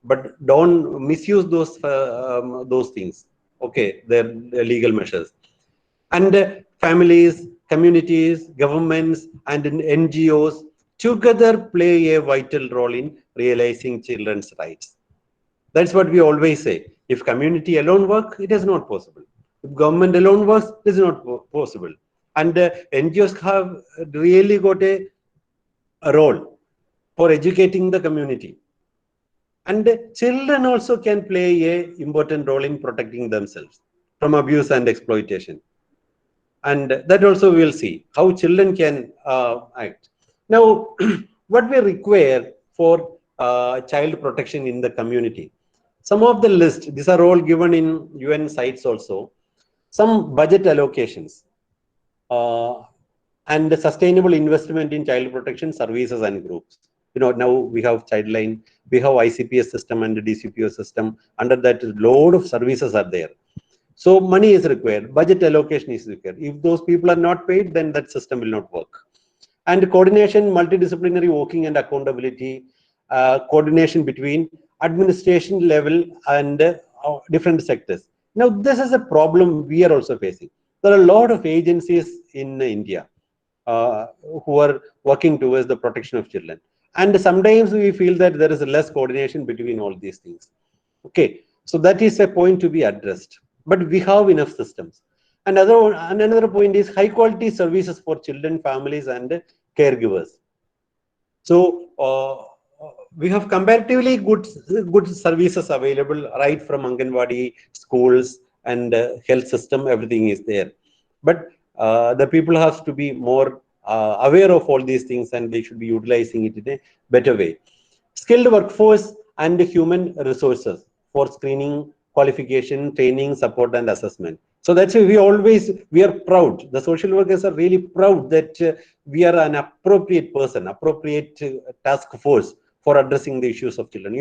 But don't misuse those things. Okay, they're legal measures. And families, communities, governments, and NGOs together play a vital role in realizing children's rights. That's what we always say. If community alone work, it is not possible. If government alone works, it is not possible. And NGOs have really got a role for educating the community. And children also can play a important role in protecting themselves from abuse and exploitation. And that also we will see how children can act. Now, what we require for child protection in the community. Some of the list, these are all given in UN sites also. Some budget allocations and sustainable investment in child protection services and groups. Now we have Childline, we have ICPS system and the DCPO system. Under that, a load of services are there. So money is required, budget allocation is required. If those people are not paid, then that system will not work. And coordination, multidisciplinary working and accountability, coordination between administration level and different sectors. Now, this is a problem we are also facing. There are a lot of agencies in India who are working towards the protection of children. And sometimes we feel that there is less coordination between all these things. Okay, so that is a point to be addressed. But we have enough systems. Another point is high quality services for children, families, and caregivers. So we have comparatively good services available right from Anganwadi, schools, and health system. Everything is there. But the people have to be more aware of all these things, and they should be utilizing it in a better way. Skilled workforce and human resources for screening, qualification, training, support, and assessment. So that's why we are proud. The social workers are really proud that we are an appropriate person, appropriate task force for addressing the issues of children.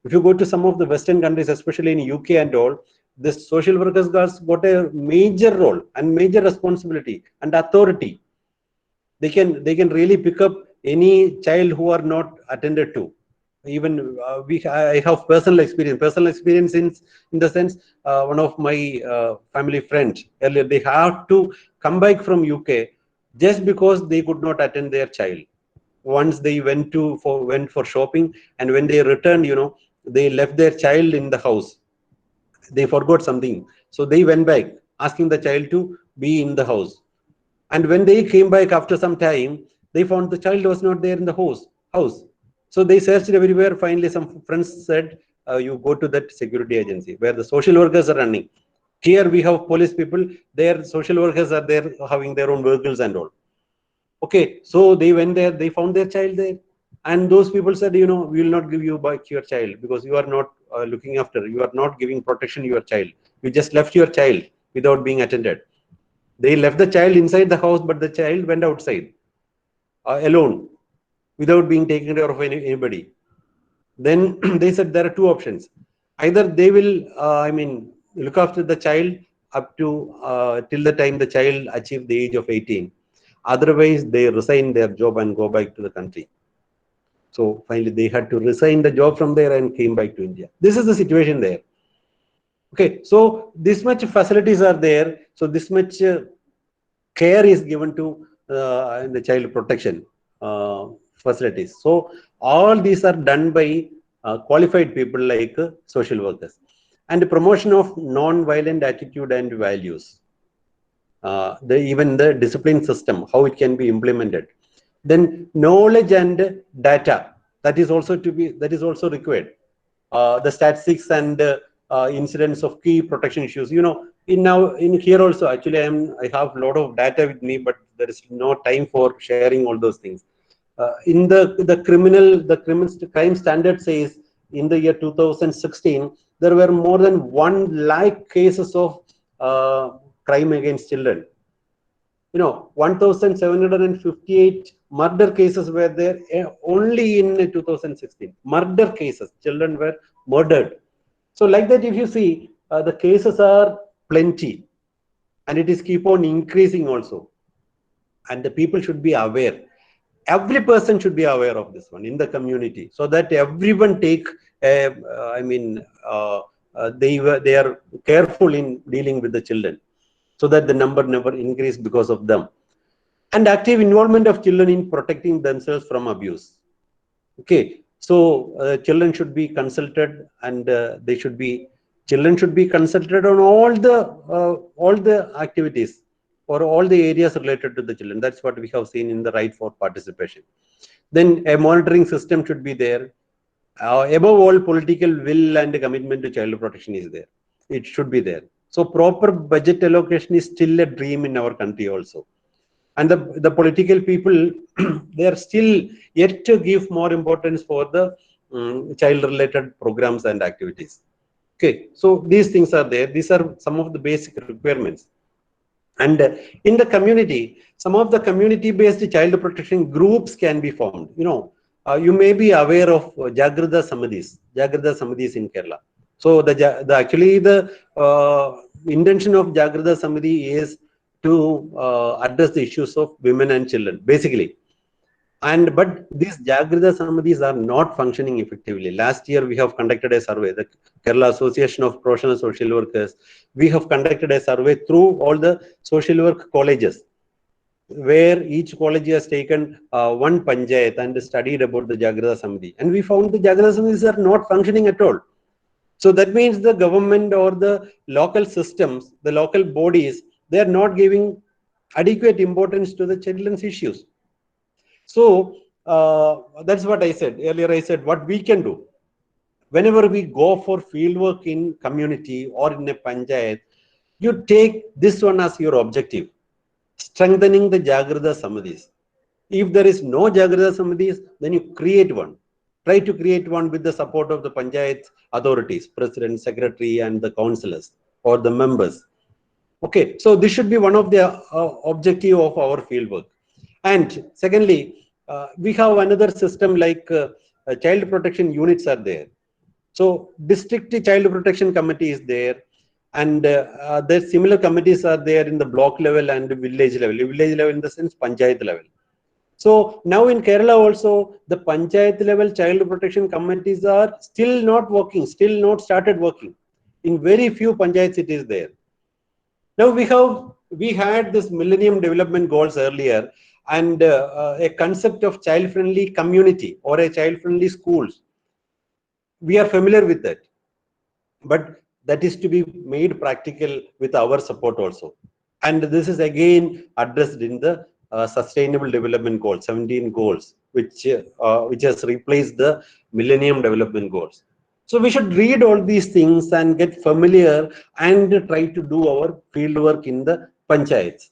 If you go to some of the Western countries, especially in UK and all, the social workers got a major role and major responsibility and authority. They can really pick up any child who are not attended to. Even I have personal experience in the sense, one of my family friends earlier, they have to come back from UK just because they could not attend their child. Once they went for shopping, and when they returned, they left their child in the house. They forgot something, so they went back asking the child to be in the house. And when they came back after some time, they found the child was not there in the house. So they searched everywhere. Finally, some friends said, you go to that security agency where the social workers are running. Here we have police people, their social workers are there having their own vehicles and all. Okay, so they went there, they found their child there. And those people said, we will not give you back your child because you are not looking after, you are not giving protection to your child. You just left your child without being attended. They left the child inside the house, but the child went outside alone without being taken care of anybody. Then they said there are two options. Either they will, look after the child up to till the time the child achieved the age of 18. Otherwise, they resign their job and go back to the country. So finally, they had to resign the job from there and came back to India. This is the situation there. Okay, so this much facilities are there. So this much care is given to the child protection facilities. So all these are done by qualified people like social workers. And the promotion of non-violent attitude and values. Even the discipline system, how it can be implemented. Then knowledge and data, that is also required. The statistics and incidents of key protection issues. In here also, actually, I have a lot of data with me, but there is no time for sharing all those things. In the crime standard says in the year 2016, there were more than 1 lakh cases of crime against children. 1,758 murder cases were there only in 2016. Murder cases, children were murdered. So like that, if you see, the cases are plenty, and it is keep on increasing also. And the people should be aware. Every person should be aware of this one in the community, so that everyone take, they are careful in dealing with the children, so that the number never increase because of them. And active involvement of children in protecting themselves from abuse. Okay, so children should be consulted, and children should be consulted on all the activities or all the areas related to the children. That's what we have seen in the right for participation. Then a monitoring system should be there. Above all, political will and commitment to child protection is there. It should be there. So proper budget allocation is still a dream in our country also. And the political people, they are still yet to give more importance for the child related programs and activities. Okay, so these things are there. These are some of the basic requirements. And in the community, some of the community based child protection groups can be formed. You may be aware of Jagrada Samadhis in Kerala. So actually the intention of Jagrada Samadhi is to address the issues of women and children, basically. But these Jagrada Samadhis are not functioning effectively. Last year, we have conducted a survey, the Kerala Association of Professional Social Workers. We have conducted a survey through all the social work colleges, where each college has taken one panchayat and studied about the Jagrada Samadhi. And we found the Jagrada Samadhis are not functioning at all. So that means the government or the local systems, the local bodies, they are not giving adequate importance to the children's issues. So that's what I said earlier. I said what we can do whenever we go for field work in community or in a panchayat, you take this one as your objective, strengthening the Jagrada Samadhis. If there is no Jagrada Samadhis, then you create one. Try to create one with the support of the panchayat authorities, president, secretary, and the councillors or the members. Okay, so this should be one of the objective of our field work. And secondly, we have another system like child protection units are there. So district child protection committee is there, and there similar committees are there in the block level and village level. Village level in the sense panchayat level. So now in Kerala also, the panchayat level child protection committees are still not working, still not started working. In very few panchayats it is there. Now we had this Millennium Development Goals earlier, and a concept of child-friendly community or a child-friendly schools. We are familiar with that, but that is to be made practical with our support also. And this is again addressed in the Sustainable Development Goals, 17 goals, which has replaced the Millennium Development Goals. So we should read all these things and get familiar and try to do our field work in the panchayats.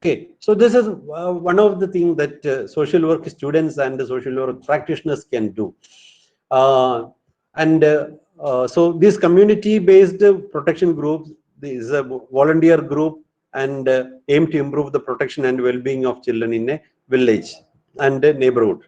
Okay, so this is one of the things that social work students and the social work practitioners can do. So these community-based protection groups, this is a volunteer group, and aim to improve the protection and well-being of children in a village and a neighborhood.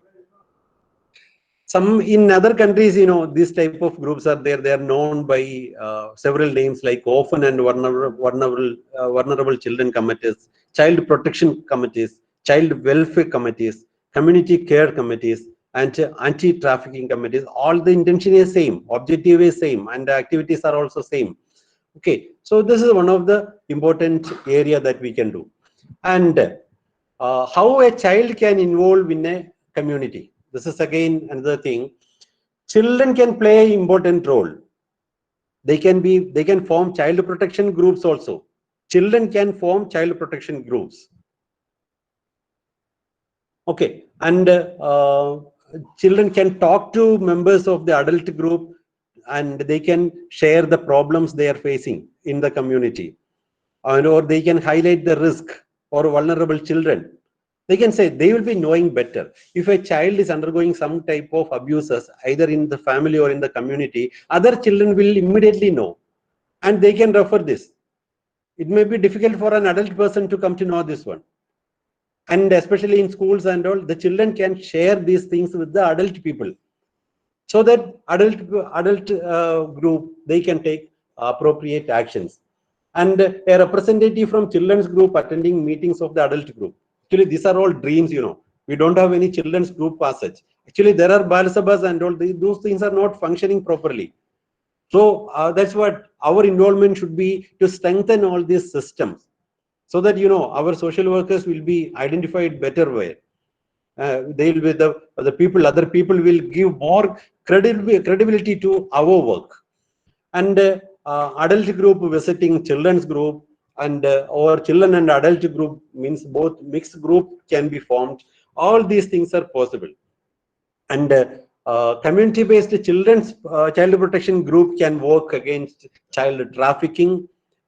Some in other countries, these type of groups are there. They are known by several names like orphan and vulnerable children committees, child protection committees, child welfare committees, community care committees, and anti-trafficking committees. All the intention is same, objective is same, and the activities are also same. Okay, so this is one of the important area that we can do. And how a child can involve in a community. This is again another thing. Children can play an important role. They can form child protection groups also. Children can form child protection groups. Okay, and children can talk to members of the adult group, and they can share the problems they are facing in the community, or they can highlight the risk or vulnerable children. They can say they will be knowing better. If a child is undergoing some type of abuses, either in the family or in the community, other children will immediately know, and they can refer this. It may be difficult for an adult person to come to know this one. And especially in schools and all, the children can share these things with the adult people. so that adult group, they can take appropriate actions. And a representative from children's group attending meetings of the adult group. Actually, these are all dreams, you know. We don't have any children's group as such. Actually, there are Balasabhas and all those things are not functioning properly. So that's what our involvement should be, to strengthen all these systems, so that, you know, our social workers will be identified better way. They will be the people, other people will give more credibility to our work. And adult group visiting children's group, and or children and adult group, means both mixed group can be formed. All these things are possible. And community-based children's child protection group can work against child trafficking,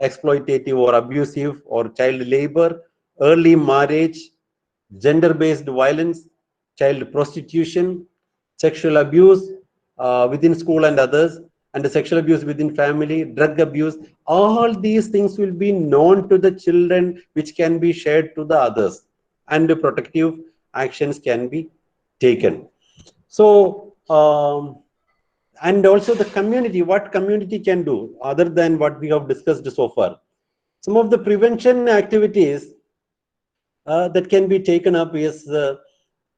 exploitative or abusive or child labor, early marriage, gender-based violence, child prostitution, sexual abuse within school and others, and the sexual abuse within family, drug abuse. All these things will be known to the children, which can be shared to the others, and the protective actions can be taken. So and also the community, what community can do other than what we have discussed so far. Some of the prevention activities that can be taken up is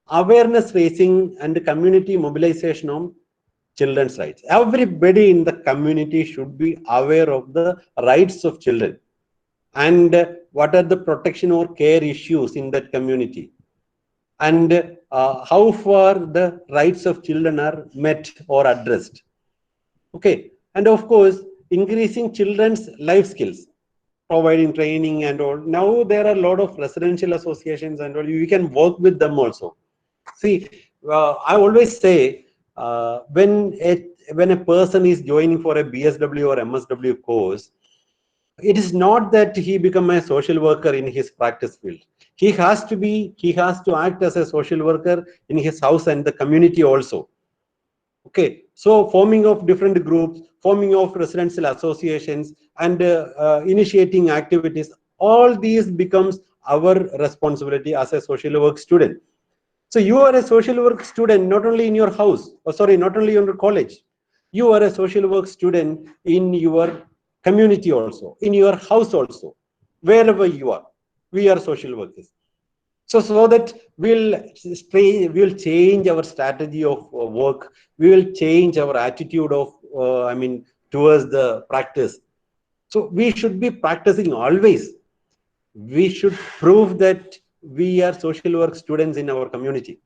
awareness raising and community mobilization on children's rights. Everybody in the community should be aware of the rights of children, and what are the protection or care issues in that community, and how far the rights of children are met or addressed. Okay, and of course, increasing children's life skills, providing training and all. Now there are a lot of residential associations and all. You can work with them also. See, I always say, when a person is joining for a BSW or MSW course, it is not that he become a social worker in his practice field. He has to act as a social worker in his house and the community also. Okay, so forming of different groups, forming of residential associations, and initiating activities, all these becomes our responsibility as a social work student. So you are a social work student not only in your house, not only in your college. You are a social work student in your community also, in your house also, wherever you are. We are social workers. So that we'll change our strategy of work. We will change our attitude of towards the practice. So we should be practicing always. We should prove that we are social work students in our community.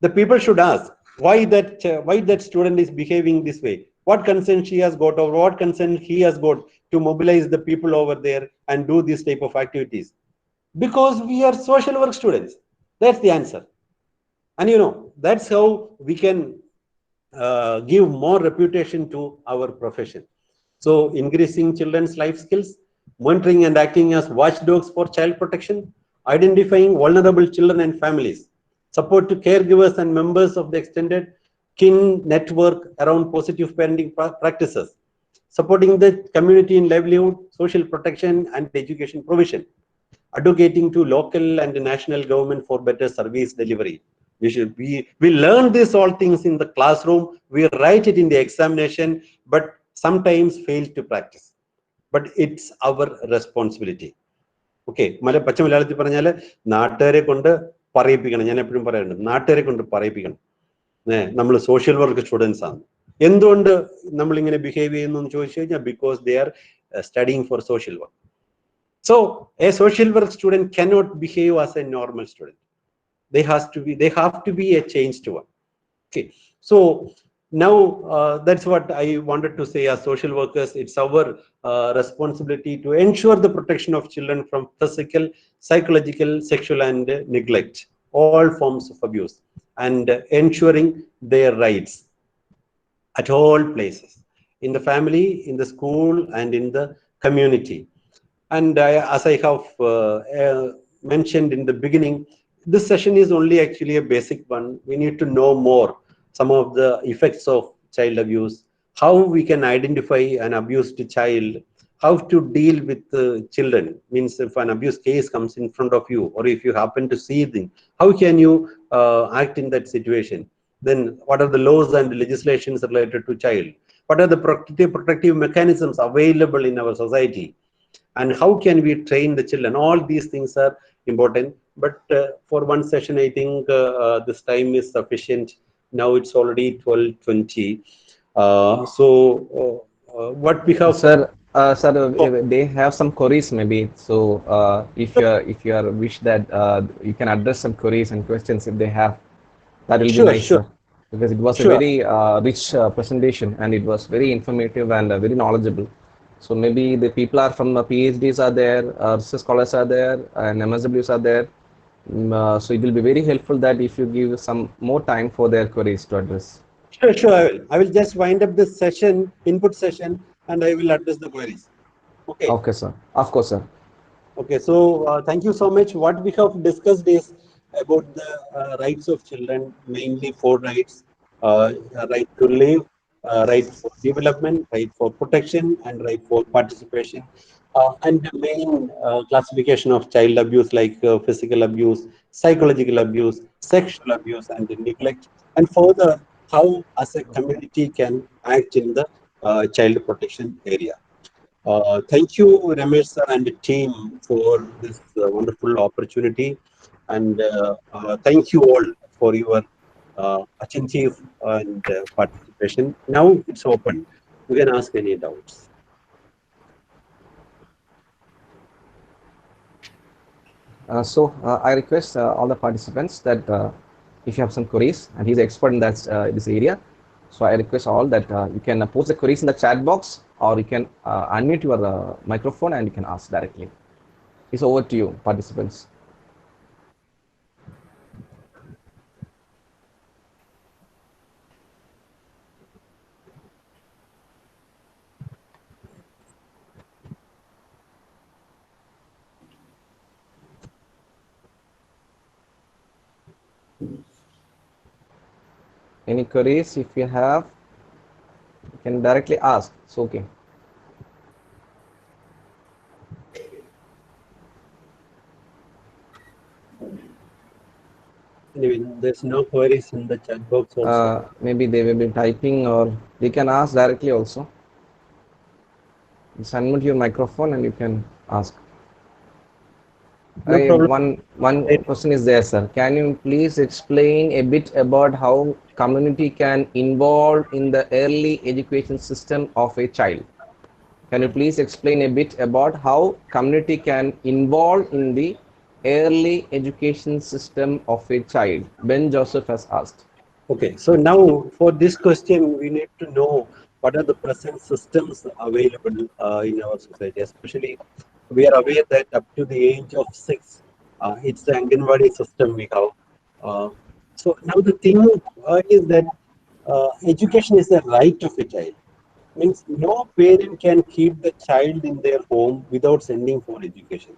The people should ask why that student is behaving this way, what consent she has got, or what consent he has got to mobilize the people over there and do this type of activities. Because we are social work students. That's the answer. And you know, that's how we can give more reputation to our profession. So increasing children's life skills, monitoring and acting as watchdogs for child protection, identifying vulnerable children and families, support to caregivers and members of the extended kin network around positive parenting practices, supporting the community in livelihood, social protection and education provision, advocating to local and national government for better service delivery. We learn these all things in the classroom, we write it in the examination, but sometimes fail to practice. But it's our responsibility. Okay, പച്ച മലയാളത്തിൽ പറഞ്ഞാൽ നാട്ടുകാരെ കൊണ്ട് പറയിപ്പിക്കണം. ഞാൻ എപ്പോഴും പറയാറുണ്ട്, നാട്ടുകാരെ കൊണ്ട് പറയിപ്പിക്കണം. നമ്മൾ സോഷ്യൽ വർക്ക് സ്റ്റുഡൻസ് ആണ്. എന്തുകൊണ്ട് നമ്മൾ ഇങ്ങനെ ബിഹേവ് ചെയ്യുന്നു എന്ന് ചോദിച്ചു കഴിഞ്ഞാൽ, because they are studying for social work. So a social work student cannot behave as a normal student. They have to be a changed one. Okay, so now that's what I wanted to say. As social workers, it's our responsibility to ensure the protection of children from physical, psychological, sexual and neglect, all forms of abuse, and ensuring their rights at all places, in the family, in the school and in the community. And as I have mentioned in the beginning, this session is only actually a basic one. We need to know more some of the effects of child abuse, how we can identify an abused child, how to deal with children. Means if an abuse case comes in front of you, or if you happen to see them, how can you act in that situation? Then what are the laws and legislations related to child? What are the protective mechanisms available in our society? And how can we train the children? All these things are important. But for one session, I think this time is sufficient. Now it's already 12:20. What we have. Sir, sir, Oh, they have some queries maybe. So if you are wish that you can address some queries and questions if they have, that will be sure, nice, sure, sir. Because it was a sure. very rich presentation and it was very informative and very knowledgeable. So maybe the people are from PhDs are there, research scholars are there, and MSWs are there. So it will be very helpful that if you give some more time for their queries to address. Sure, sure. I will. I will just wind up this session, input session, and I will address the queries. Okay. Okay, sir. Of course, sir. Okay. So thank you so much. What we have discussed is about the rights of children, mainly four rights: right to live, right for development, right for protection, and right for participation. And the main classification of child abuse, like physical abuse, psychological abuse, sexual abuse, and neglect, and further how as a community can act in the child protection area. Thank you, Ramesh sir and the team, for this wonderful opportunity, and thank you all for your attentive and participation. Now it's open. You can ask any doubts. I request all the participants that if you have some queries, and he's an expert in that this area, so I request all that you can post the queries in the chat box, or you can unmute your microphone and you can ask directly. It's over to you, participants. Any queries? If you have, you can directly ask. It's okay. Anyway, there's no queries in the chat box also. Maybe they will be typing, or they can ask directly also. Just unmute your microphone and you can ask. No problem. One question is there, sir. Can you please explain a bit about how community can involve in the early education system of a child? Can you please explain a bit about how community can involve in the early education system of a child? Ben Joseph has asked. Okay, so now for this question, we need to know what are the present systems available in our society. Especially, we are aware that up to the age of 6, it's the Anganwadi system we have. So now the thing is that education is a right of a child. Means no parent can keep the child in their home without sending for education.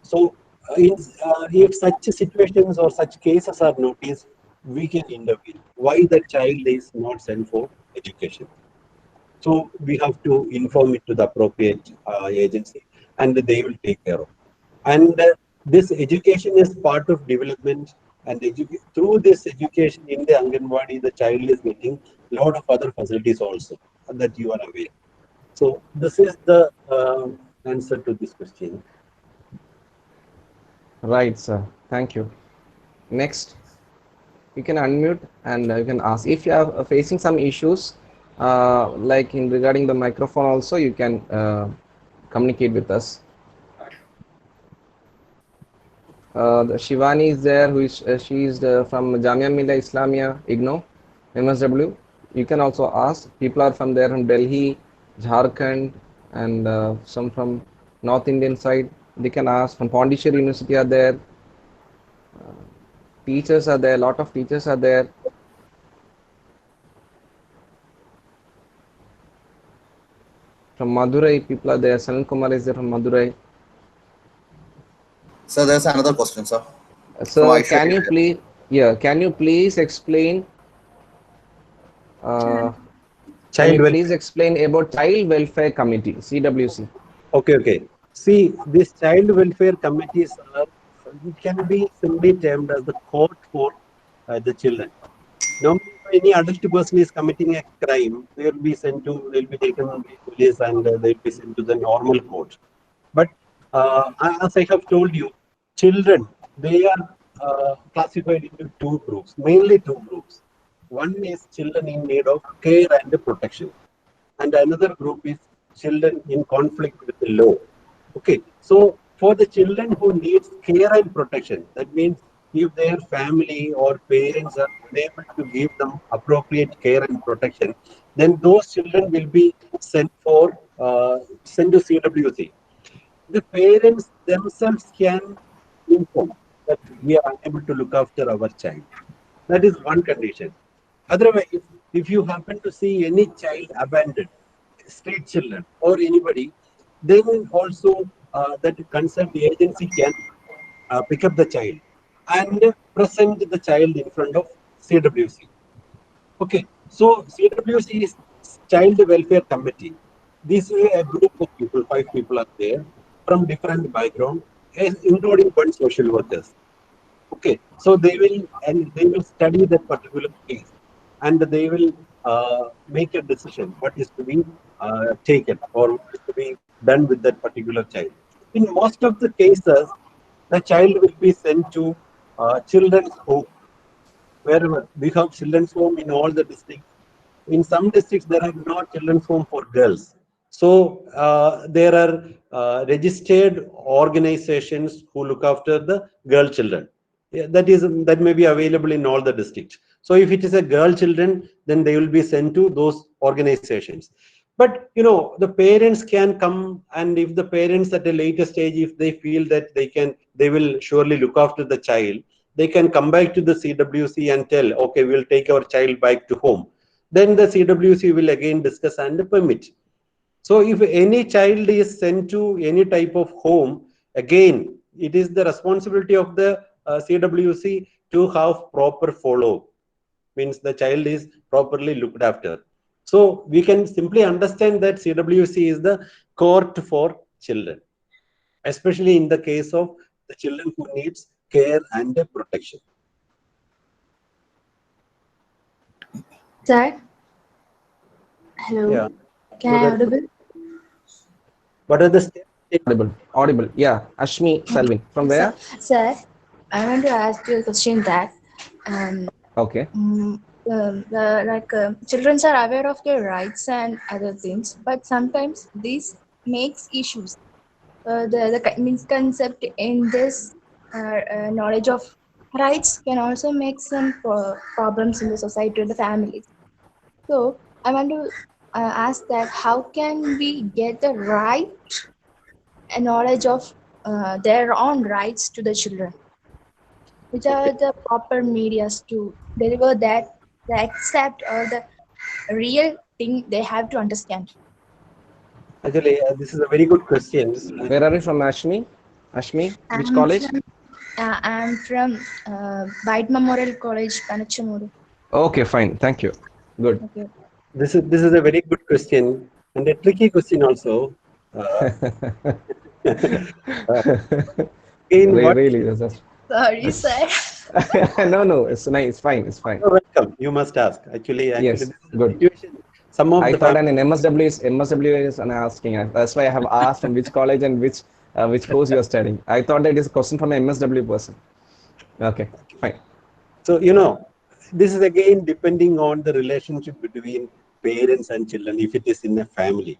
So, if such situations or such cases are noticed, we can intervene. Why the child is not sent for education? So, we have to inform it to the appropriate agency, and they will take care of. And this education is part of development, and through this education in the Anganwadi, the child is getting a lot of other facilities also that you are aware. So, this is the answer to this question. Right, sir. Thank you. Next, you can unmute and you can ask. If you are facing some issues, like in regarding the microphone also, you can communicate with us. The Shivani is there, who is she is from Jamia Millia Islamia IGNO MSW. You can also ask. People are from there from Delhi, Jharkhand, and some from North Indian side. They can ask. From Pondicherry University are there. Teachers are there. A lot of teachers are there. From Madurai, people are there. Sanil Kumar is there from Madurai. So there's another question, sir. So can you please, can you please explain? Can you please explain about Child Welfare Committee, CWC? Okay. See, these child welfare committees are, it can be simply termed as the court for the children. Normally, if any adult person is committing a crime, they'll be taken to the police and they'll be sent to the normal court. But as I have told you, children, they are classified into two groups, mainly two groups. One is children in need of care and protection, and another group is children in conflict with the law. Okay, so for the children who needs care and protection, that means if their family or parents are unable to give them appropriate care and protection, then those children will be sent to CWC. The parents themselves can inform that we are unable to look after our child. That is one condition. Otherwise, if you happen to see any child abandoned, street children or anybody, then also that concerned agency can pick up the child and present the child in front of CWC. Okay, so CWC is Child Welfare Committee. This is a group of people, 5 people are there from different background, including one social workers. Okay, so they will study that particular case, and they will make a decision what is to be taken or what is to be done with that particular child. In most of the cases, the child will be sent to children's home, wherever we have children's home in all the districts. In some districts, there are not children's home for girls. So there are registered organizations who look after the girl children. Yeah, that may be available in all the districts. So if it is a girl children, then they will be sent to those organizations. But the parents can come, and if the parents at a later stage, if they feel that they will surely look after the child, they can come back to the CWC and tell, okay, we'll take our child back to home. Then the CWC will again discuss and permit. So if any child is sent to any type of home, again, it is the responsibility of the CWC to have proper follow. Means the child is properly looked after. So we can simply understand that CWC is the court for children, especially in the case of the children who needs care and protection. Sir? Hello? Yeah. Can I audible? What are the steps? Audible. Yeah. Ashmi Selvin. From where? Sir, I want to ask you a question that Okay. children are aware of their rights and other things, but sometimes this makes issues. The misconcept in this knowledge of rights can also make some problems in the society or the family. So I want to ask that how can we get the right knowledge of their own rights to the children? Which are the proper medias to deliver that the accept or the real thing they have to understand? Actually, this is a very good question. Where are you from, Ashmi? Ashmi, which I'm college? I'm from White Memorial College, Panachamuru. Okay, fine. Thank you. Good. Okay. This is a very good question and a tricky question also. Really, Sorry, sir. no, it's nice. It's fine. It's fine. You're welcome. You must ask. Actually, Yes, good. Situation. Some of I the thought an MSW is asking. That's why I have asked in which college and which course you are studying. I thought that is a question from an MSW person. Okay, fine. So this is again depending on the relationship between parents and children. If it is in a family,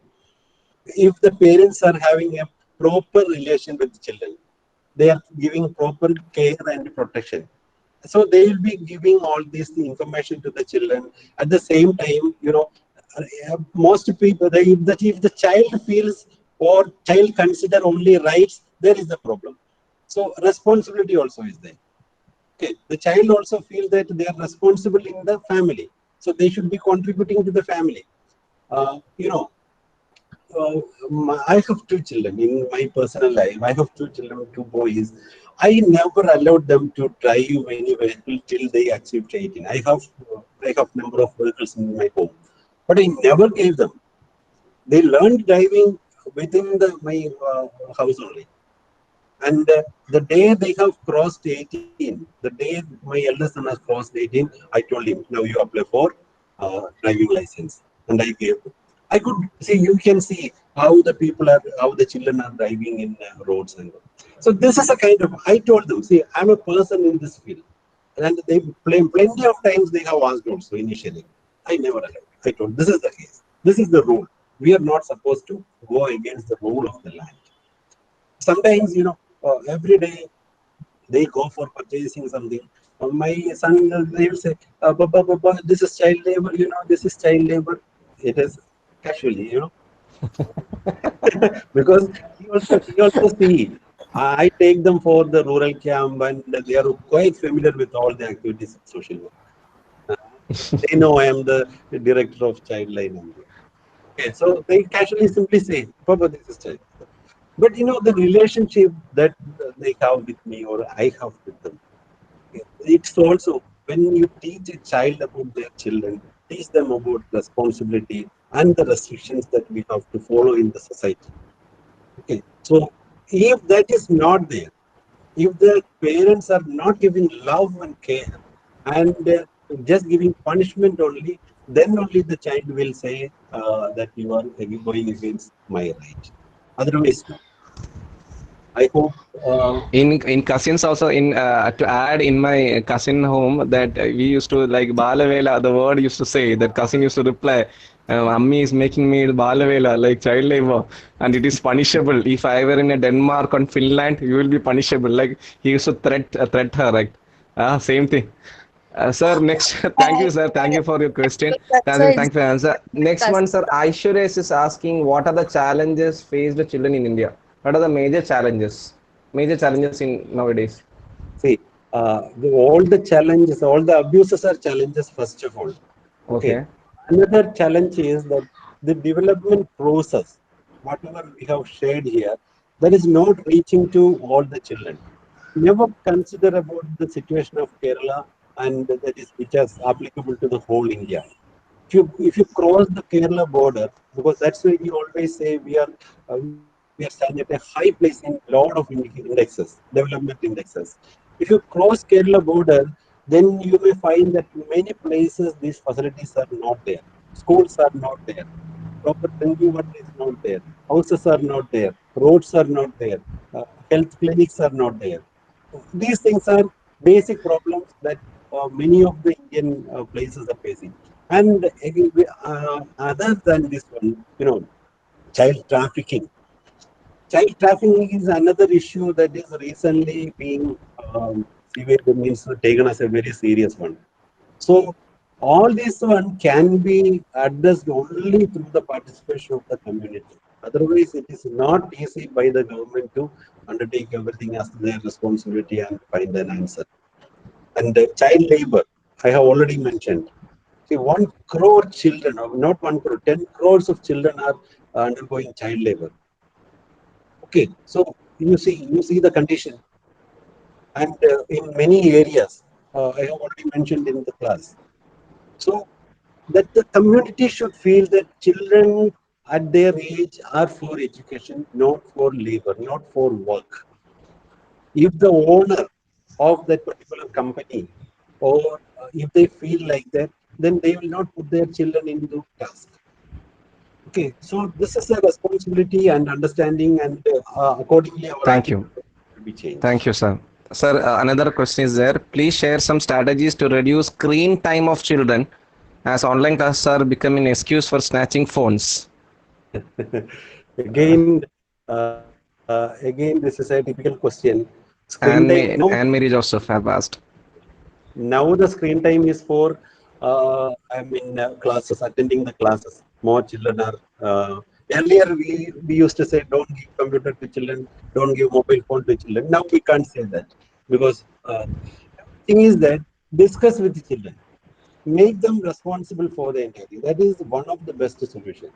if the parents are having a proper relation with the children, they are giving proper care and protection. So they will be giving all this information to the children. At the same time, most people, if the child feels or child consider only rights, there is a problem. So responsibility also is there. Okay, the child also feels that they are responsible in the family, so they should be contributing to the family. I have two children in my personal life. I have two children, two boys. I never allowed them to drive any vehicle till they achieved 18. I have number of vehicles in my home, but I never gave them. They learned driving within my house only. And the day they have crossed 18, the day my eldest son has crossed 18, I told him, now you apply for driving license. And I gave. I could see, you can see how the people are, how the children are driving in roads and all. So this is a kind of, I told them, see, I'm a person in this field. And they plenty of times they have asked also initially. I never allowed. I told, this is the case. This is the rule. We are not supposed to go against the rule of the land. Sometimes, every day they go for purchasing something. My son, they will say, Baba, Baba, this is child labor, this is child labor. It is casually, because he also see. I take them for the rural camp and they are quite familiar with all the activities of social work. They know I am the director of Childline. Okay, so they casually simply say, Papa, this is child. But the relationship that they have with me or I have with them, it's also when you teach a child about their children, teach them about responsibility and the restrictions that we have to follow in the society. Okay, so if that is not there, if the parents are not giving love and care and just giving punishment only, then only the child will say that you are going against my right. Otherwise, no. I hope. In cousins also, in to add, in my cousin home, that we used to like balavela, the word used to say that cousin used to reply, Ammi is making me balavela, like child labor, and it is punishable. If I were in a Denmark or Finland, you will be punishable. Like he used to threat her, right? Same thing. Sir, next, thank you, sir. Thank you for your question. That's why it's Thank you for your answer. Next one, cousin. sir. Aishwarya is asking, what are the challenges faced by children in India? What are the major challenges? Major challenges in nowadays. See, all the challenges, all the abuses are challenges, first of all. Okay. Okay. Another challenge is that the development process, whatever we have shared here, that is not reaching to all the children. Never consider about the situation of Kerala and that is which is applicable to the whole India. If you cross the Kerala border, because that's why we always say we are standing at a high place in lot of indexes, development indexes. If you cross Kerala border, then you may find that many places these facilities are not there. Schools are not there. Proper drinking water is not there. Houses are not there. Roads are not there. Health clinics are not there. These things are basic problems that many of the Indian places are facing. And other than this one, child trafficking. Child trafficking is another issue that is recently being means taken as a very serious one. So all this one can be addressed only through the participation of the community. Otherwise, it is not easy by the government to undertake everything as their responsibility and find an answer. And child labor, I have already mentioned. See, 1 crore children, or not 1 crore, 10 crores of children are undergoing child labor. Okay, so you see the condition, and in many areas, I have already mentioned in the class. So that the community should feel that children at their age are for education, not for labor, not for work. If the owner of that particular company or if they feel like that, then they will not put their children into task. Okay, so this is a responsibility and understanding, and accordingly our Thank attitude you. will be changed. Thank you, sir. Sir, another question is there. Please share some strategies to reduce screen time of children, as online classes are becoming an excuse for snatching phones. Again, again, this is a typical question. Screen time now. And Mary Joseph have asked. Now the screen time is for, classes, attending the classes. More children are. Earlier we used to say don't give computer to children, don't give mobile phone to children. Now we can't say that because thing is that discuss with the children, make them responsible for the entire thing. That is one of the best solutions.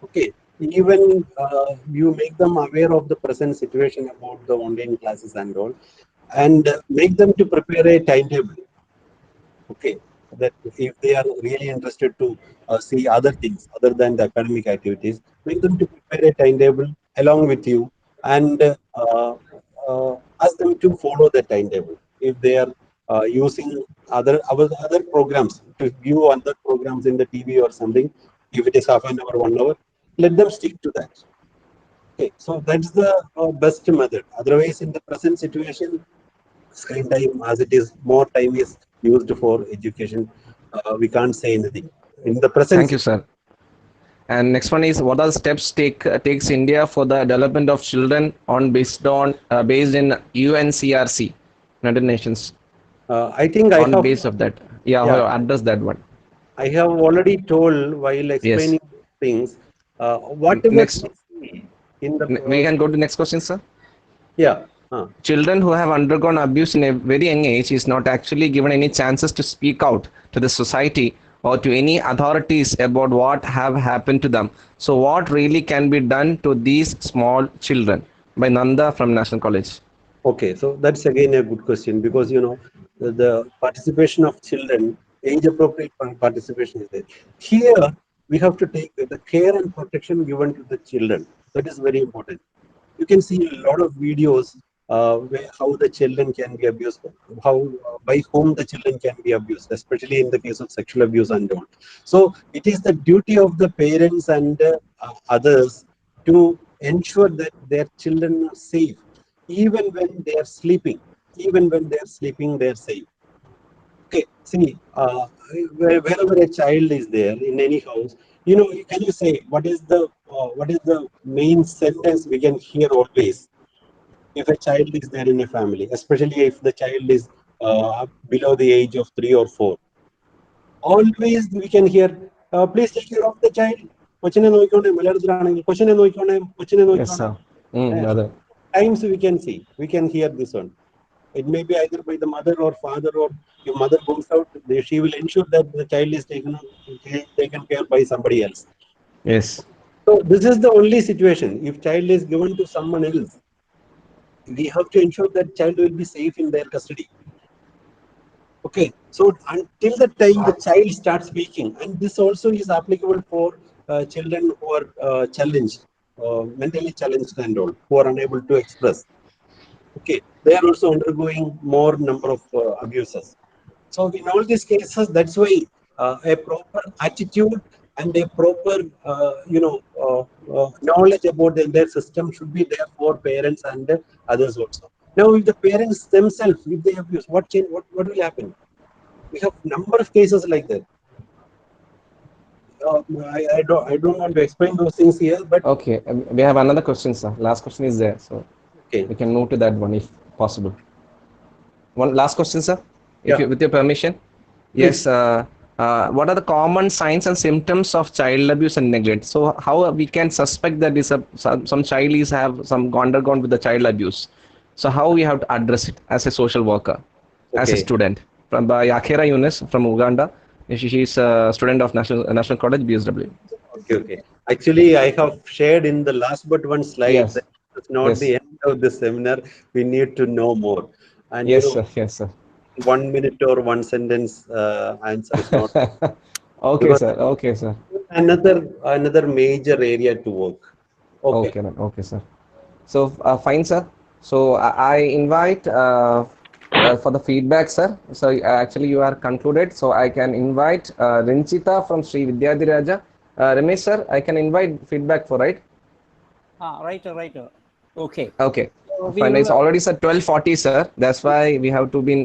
Okay, even you make them aware of the present situation about the online classes and all, and make them to prepare a timetable. Okay, that if they are really interested to see other things other than the academic activities, make them to prepare a timetable along with you and ask them to follow the timetable. If they are using other programs to view other programs in the TV or something, if it is half an hour, 1 hour, let them stick to that. Okay, so that's the best method. Otherwise, in the present situation, screen time as it is, more time is used for education. We can't say anything. In the present Thank you, sir. And next one is, what are the steps takes India for the development of children based in UNCRC, United Nations, I think I on have, base of that? Yeah, yeah, address that one. I have already told while Yes. explaining things, whatever Next, we see in the, we can go to next question, sir. yeah, Children who have undergone abuse in a very young age is not actually given any chances to speak out to the society or to any authorities about what have happened to them. So what really can be done to these small children? By Nanda from National College. okay, so that's again a good question, because the participation of children, age appropriate participation is there. Here we have to take the care and protection given to the children. That is very important. You can see a lot of videos where how the children can be abused, how by whom the children can be abused, especially in the case of sexual abuse and all. So it is the duty of the parents and others to ensure that their children are safe, even when they are sleeping. Even when they are sleeping, they are safe. Okay, see, wherever a child is there in any house, can you say what is the main sentence we can hear always if a child is there in a family, especially if the child is below the age of 3 or 4? Always we can hear, please take care of the child. കൊച്ചിനെ നോക്കിക്കോണേ, മലയാളത്തിലാണെങ്കിൽ കൊച്ചിനെ നോക്കിക്കോണേ, കൊച്ചിനെ Yes, നോക്കിക്കോണേ. sir. Brother. Times we can hear this one. It may be either by the mother or father, or if mother goes out, she will ensure that the child is taken care by somebody else. Yes. So this is the only situation. If child is given to someone else, we have to ensure that child will be safe in their custody. Okay, so until the time the child starts speaking, and this also is applicable for children who are challenged, mentally challenged and all, who are unable to express. Okay, they are also undergoing more number of abuses. So in all these cases, that's why a proper attitude and a proper, knowledge about the entire system should be there for parents and others also. Now, if the parents themselves, if they abuse, what will happen? We have number of cases like that. I don't want to explain those things here, but Okay, we have another question, sir. Last question is there, so okay, we can move to that one if possible. One last question, sir, Yeah. with your permission. Yes. What are the common signs and symptoms of child abuse and neglect? So how we can suspect that some child is have undergone with the child abuse? So how we have to address it as a social worker, as a Okay. student? By Akira Yunus from Uganda. She is a student of National College, BSW. Okay. Actually, I have shared in the last but one slide Yes. that it's not Yes. the end of the seminar. We need to know more. And Yes, sir. Yes, sir. 1 minute or one sentence answer is not Okay, because sir. Okay, sir. another major area to work. Okay. Okay, okay, sir. So fine, sir. So I invite for the feedback, sir. So actually you are concluded. So I can invite Rinchita from Sri Vidyadhiraja. Ramesh, sir, I can invite feedback for, right? Right. Okay. Okay. So Fine. will, It's already at 12:40, sir. That's why we have to be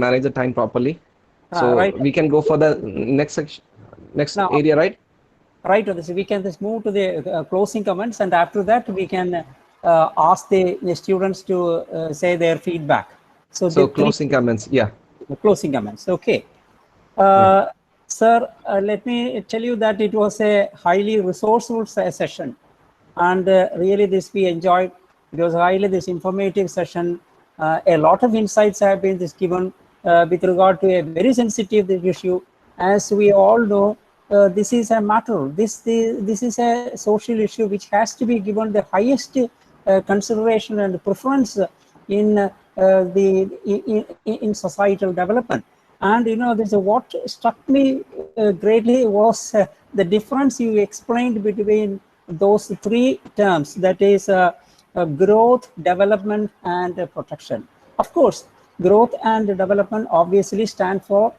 manage the time properly. So right. we can go for the next section, next Now, area, right? Right. So we can just move to the closing comments, and after that we can ask the students to say their feedback. So closing comments, yeah. Closing comments. Okay. Sir, let me tell you that it was a highly resourceful session, and really this we enjoyed. It was highly this informative session. A lot of insights have been given with regard to a very sensitive issue. As we all know, this is a matter. This is a social issue which has to be given the highest consideration and preference in in societal development. And this what struck me greatly was the difference you explained between those three terms, that is growth, development, and protection. Of course, growth and development obviously stand for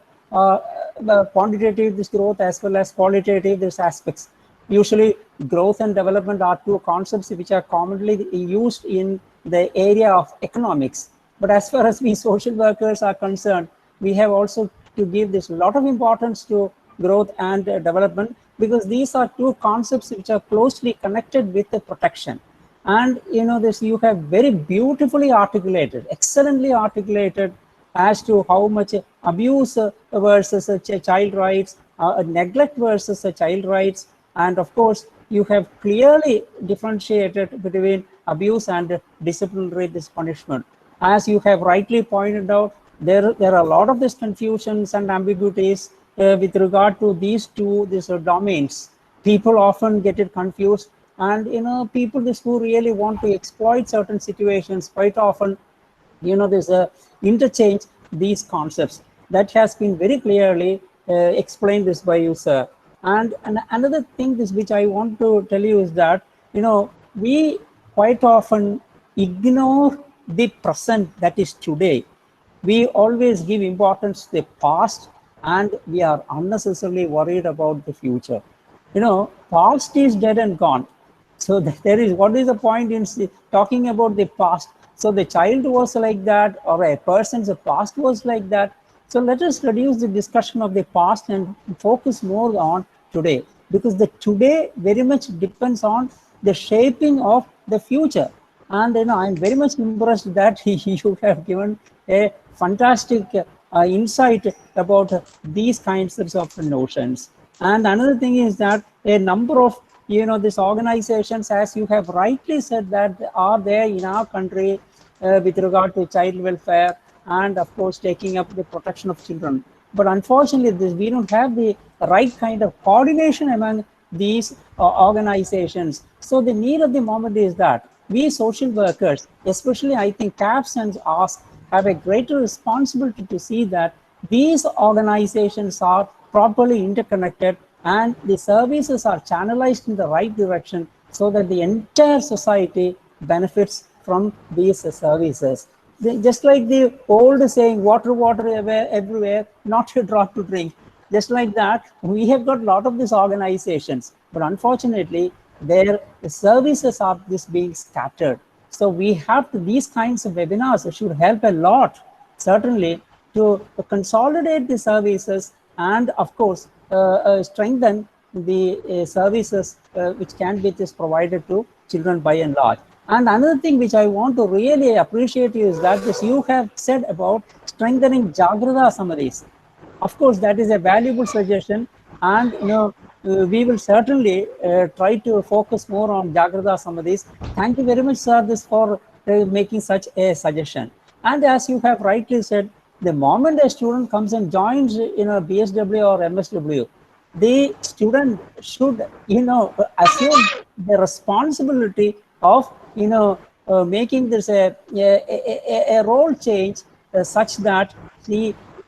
quantitative this growth as well as qualitative this aspects. Usually, growth and development are two concepts which are commonly used in the area of economics. But as far as we social workers are concerned, we have also to give this lot of importance to growth and development, because these are two concepts which are closely connected with the protection. And you know this, you have very beautifully articulated, excellently articulated as to how much abuse versus child rights, neglect versus child rights, and of course you have clearly differentiated between abuse and disciplinary punishment. As you have rightly pointed out, there are a lot of these confusions and ambiguities with regard to these domains. People often get it confused, and you know, people who really want to exploit certain situations quite often, you know, there's a interchange these concepts. That has been very clearly explained this by you, sir. And another thing this which I want to tell you is that, you know, we quite often ignore the present, that is today. We always give importance to the past, and we are unnecessarily worried about the future. You know, past is dead and gone. So there is, what is the point in talking about the past? So the child was like that, or a person's past was like that. So let us reduce the discussion of the past and focus more on today, because the today very much depends on the shaping of the future. And you know, I'm very much impressed that you have given a fantastic insight about these kinds of notions. And another thing is that a number of, you know, these organizations, as you have rightly said, that are there in our country with regard to child welfare and of course taking up the protection of children. But unfortunately, we don't have the right kind of coordination among these organizations. So the need of the moment is that we social workers, especially I think CAPS and ASK, have a greater responsibility to see that these organizations are properly interconnected and the services are channelized in the right direction, so that the entire society benefits from these services. Just like the old saying, water, water everywhere, not a drop to drink. Just like that, we have got a lot of these organizations, but unfortunately, their services are just being scattered. So we have to, these kinds of webinars should help a lot, certainly, to consolidate the services and of course strengthen the services which can be just provided to children by and large. And another thing which I want to really appreciate is that this you have said about strengthening Jagrata summaries. Of course, that is a valuable suggestion, and you know, we will certainly try to focus more on Jagrata summaries. Thank you very much, sir, this for making such a suggestion. And as you have rightly said, the moment a student comes and joins in a BSW or MSW, the student should, you know, assume the responsibility of, you know, making this a role change such that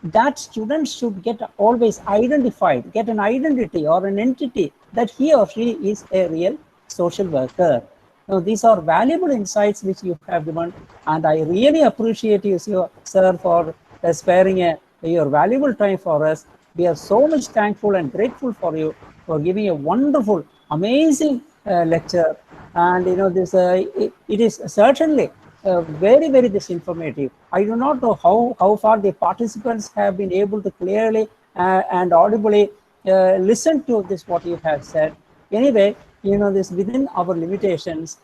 that student should get always identified, get an identity or an entity that he or she is a real social worker. Now, these are valuable insights which you have given, and I really appreciate you, sir, for sparing your valuable time for us. We are so much thankful and grateful for you for giving a wonderful, amazing lecture. And you know, this it is certainly very, very informative. I do not know how far the participants have been able to clearly and audibly listen to this what you have said. Anyway, you know, this within our limitations,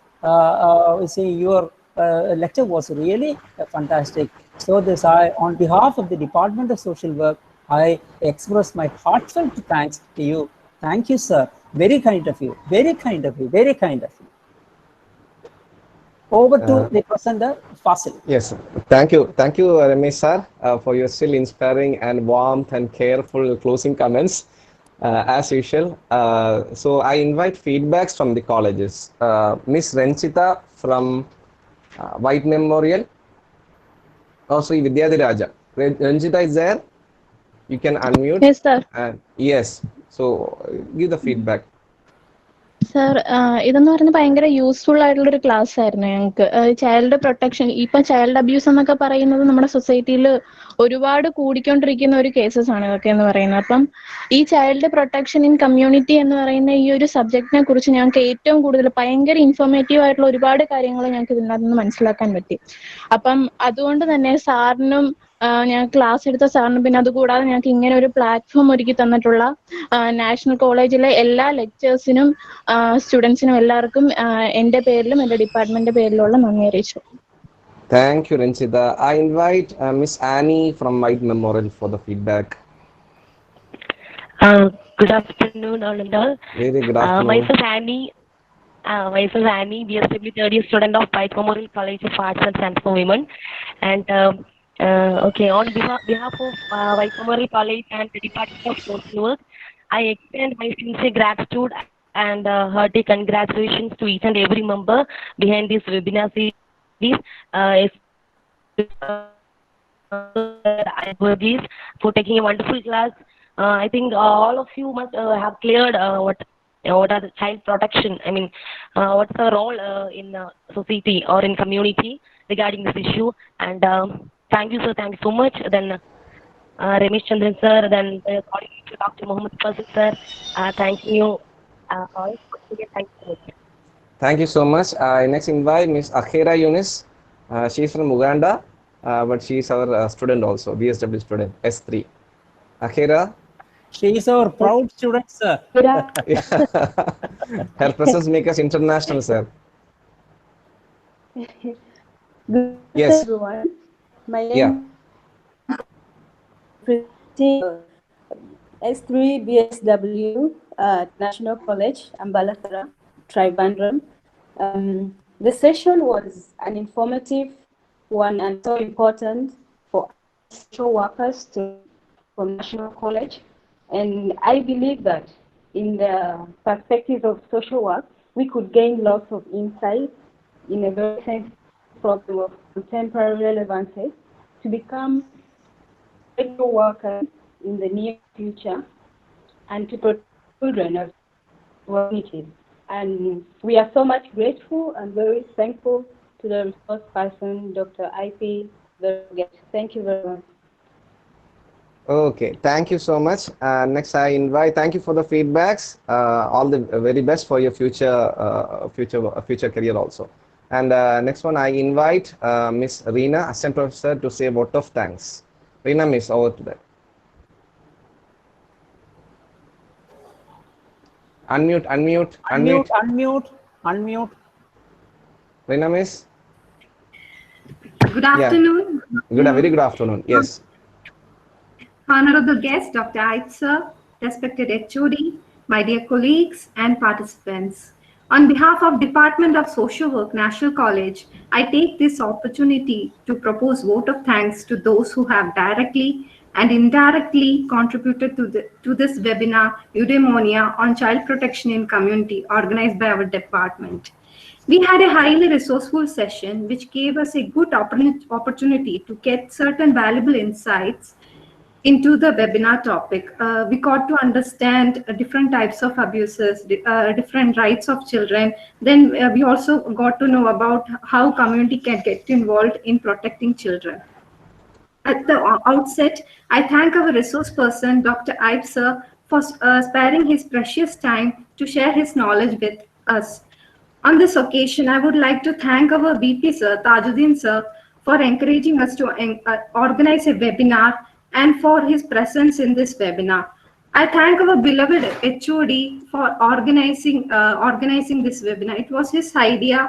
say your lecture was really fantastic. So this, I, on behalf of the Department of Social Work, I express my heartfelt thanks to you. Thank you, sir. Very kind of you. Very kind of you. Very kind of you. Over to the presenter, Fasil. Yes, thank you, Ramesh sir, for your still inspiring and warmth and careful closing comments, as usual. So I invite feedbacks from the colleges. Miss Renchita from White Memorial. Also, Vidyadhiraja. Renchita is there. You can unmute. Yes, sir. Yes. So give the feedback. Sir ഇതെന്ന് പറയുന്നത് ഭയങ്കര useful ആയിട്ടുള്ള ഒരു class ആയിരുന്നു ഞങ്ങൾക്ക്. Child protection, ഇപ്പൊ child abuse എന്നൊക്കെ പറയുന്നത് നമ്മുടെ സൊസൈറ്റിയിൽ ഒരുപാട് കൂടിക്കൊണ്ടിരിക്കുന്ന ഒരു കേസസ് ആണ് ഇതൊക്കെ എന്ന് പറയുന്നത്. അപ്പം ഈ ചൈൽഡ് പ്രൊട്ടക്ഷൻ ഇൻ കമ്മ്യൂണിറ്റി എന്ന് പറയുന്ന ഈ ഒരു സബ്ജക്റ്റിനെ കുറിച്ച് ഞങ്ങൾക്ക് ഏറ്റവും കൂടുതൽ ഭയങ്കര ഇൻഫോർമേറ്റീവ് ആയിട്ടുള്ള ഒരുപാട് കാര്യങ്ങൾ ഞങ്ങൾക്ക് ഇതിനകത്ത് നിന്ന് മനസ്സിലാക്കാൻ പറ്റി. അപ്പം അതുകൊണ്ട് തന്നെ സാറിനും ഞാൻ ക്ലാസ് എടുത്ത സാറിനും പിന്നെ അതുകൂടാതെ ഞങ്ങൾക്ക് ഇങ്ങനെ ഒരു പ്ലാറ്റ്ഫോം ഒരുക്കി തന്നിട്ടുള്ള നാഷണൽ കോളേജിലെ എല്ലാ ലെക്ചേഴ്സിനും സ്റ്റുഡൻസിനും എല്ലാവർക്കും എൻ്റെ പേരിലും എൻ്റെ ഡിപ്പാർട്ട്മെന്റ് പേരിലുള്ള നന്ദി അറിയിച്ചു. Thank you, Renchita. I invite Miss Annie from White Memorial for the feedback. Good afternoon, all and all. Very good afternoon. Myself Annie, BSW third year student of White Memorial College of Arts and Science for Women. And okay, on behalf of White Memorial College and the Department of Social Work, I extend my sincere gratitude and hearty congratulations to each and every member behind this webinar series. For taking a wonderful class. I think all of you must have cleared what are the child protection. I mean, what's the role in society or in community regarding this issue. And thank you, sir. Thank you so much. Then Ramesh Chandran sir, then coordinator Dr. Mohammed Fasil sir. Thank you all. Thank you so much. Thank you so much. I next invite Miss Akhira Yunus. She's from Uganda, but she's our student also, BSW student, S3. Akhira? She is our proud student, sir. Her presence makes us international, sir. Good Yes. everyone. My name is S3 BSW National College, Ambalatara, Trivandrum. The session was an informative one and so important for social workers from National College. And I believe that in the perspective of social work, we could gain lots of insight in a very sensitive problem of contemporary relevances to become social workers in the near future and to protect children of communities. And we are so much grateful and very thankful to the resource person, Dr. IP. Thank you very much. Okay, thank you so much. Next, I invite. Thank you for the feedbacks. All the very best for your future career also. And next one, I invite Miss Reena, Assistant Professor, to say a vote of thanks. Reena, Miss, over to that. Unmute. Reena, Miss. Good afternoon. Yeah. Very good afternoon. Yes. Honorable guest, Dr. Aib sir, respected HOD, my dear colleagues and participants. On behalf of Department of Social Work, National College, I take this opportunity to propose vote of thanks to those who have directly and indirectly contributed to this webinar, Eudaimonia on Child Protection in Community, organized by our department. We had a highly resourceful session which gave us a good opportunity to get certain valuable insights into the webinar topic. We got to understand different types of abuses, different rights of children. Then we also got to know about how community can get involved in protecting children. At the outset, I thank our resource person, Dr. Aib sir, for sparing his precious time to share his knowledge with us. On this occasion, I would like to thank our VP sir, Tajuddin sir, for encouraging us to organize a webinar and for his presence in this webinar. I thank our beloved HOD for organizing this webinar. It was his idea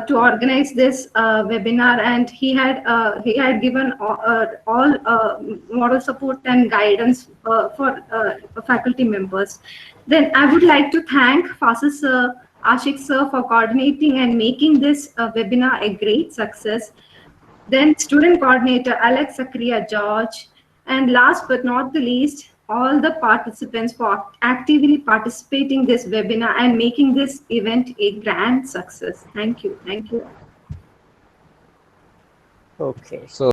to organize this webinar, and he had given all moral support and guidance for faculty members. Then I would like to thank Fasil sir, Ashik sir for coordinating and making this webinar a great success. Then student coordinator Alex Sakria George, and last but not the least, all the participants for actively participating in this webinar and making this event a grand success. Thank you. Okay. So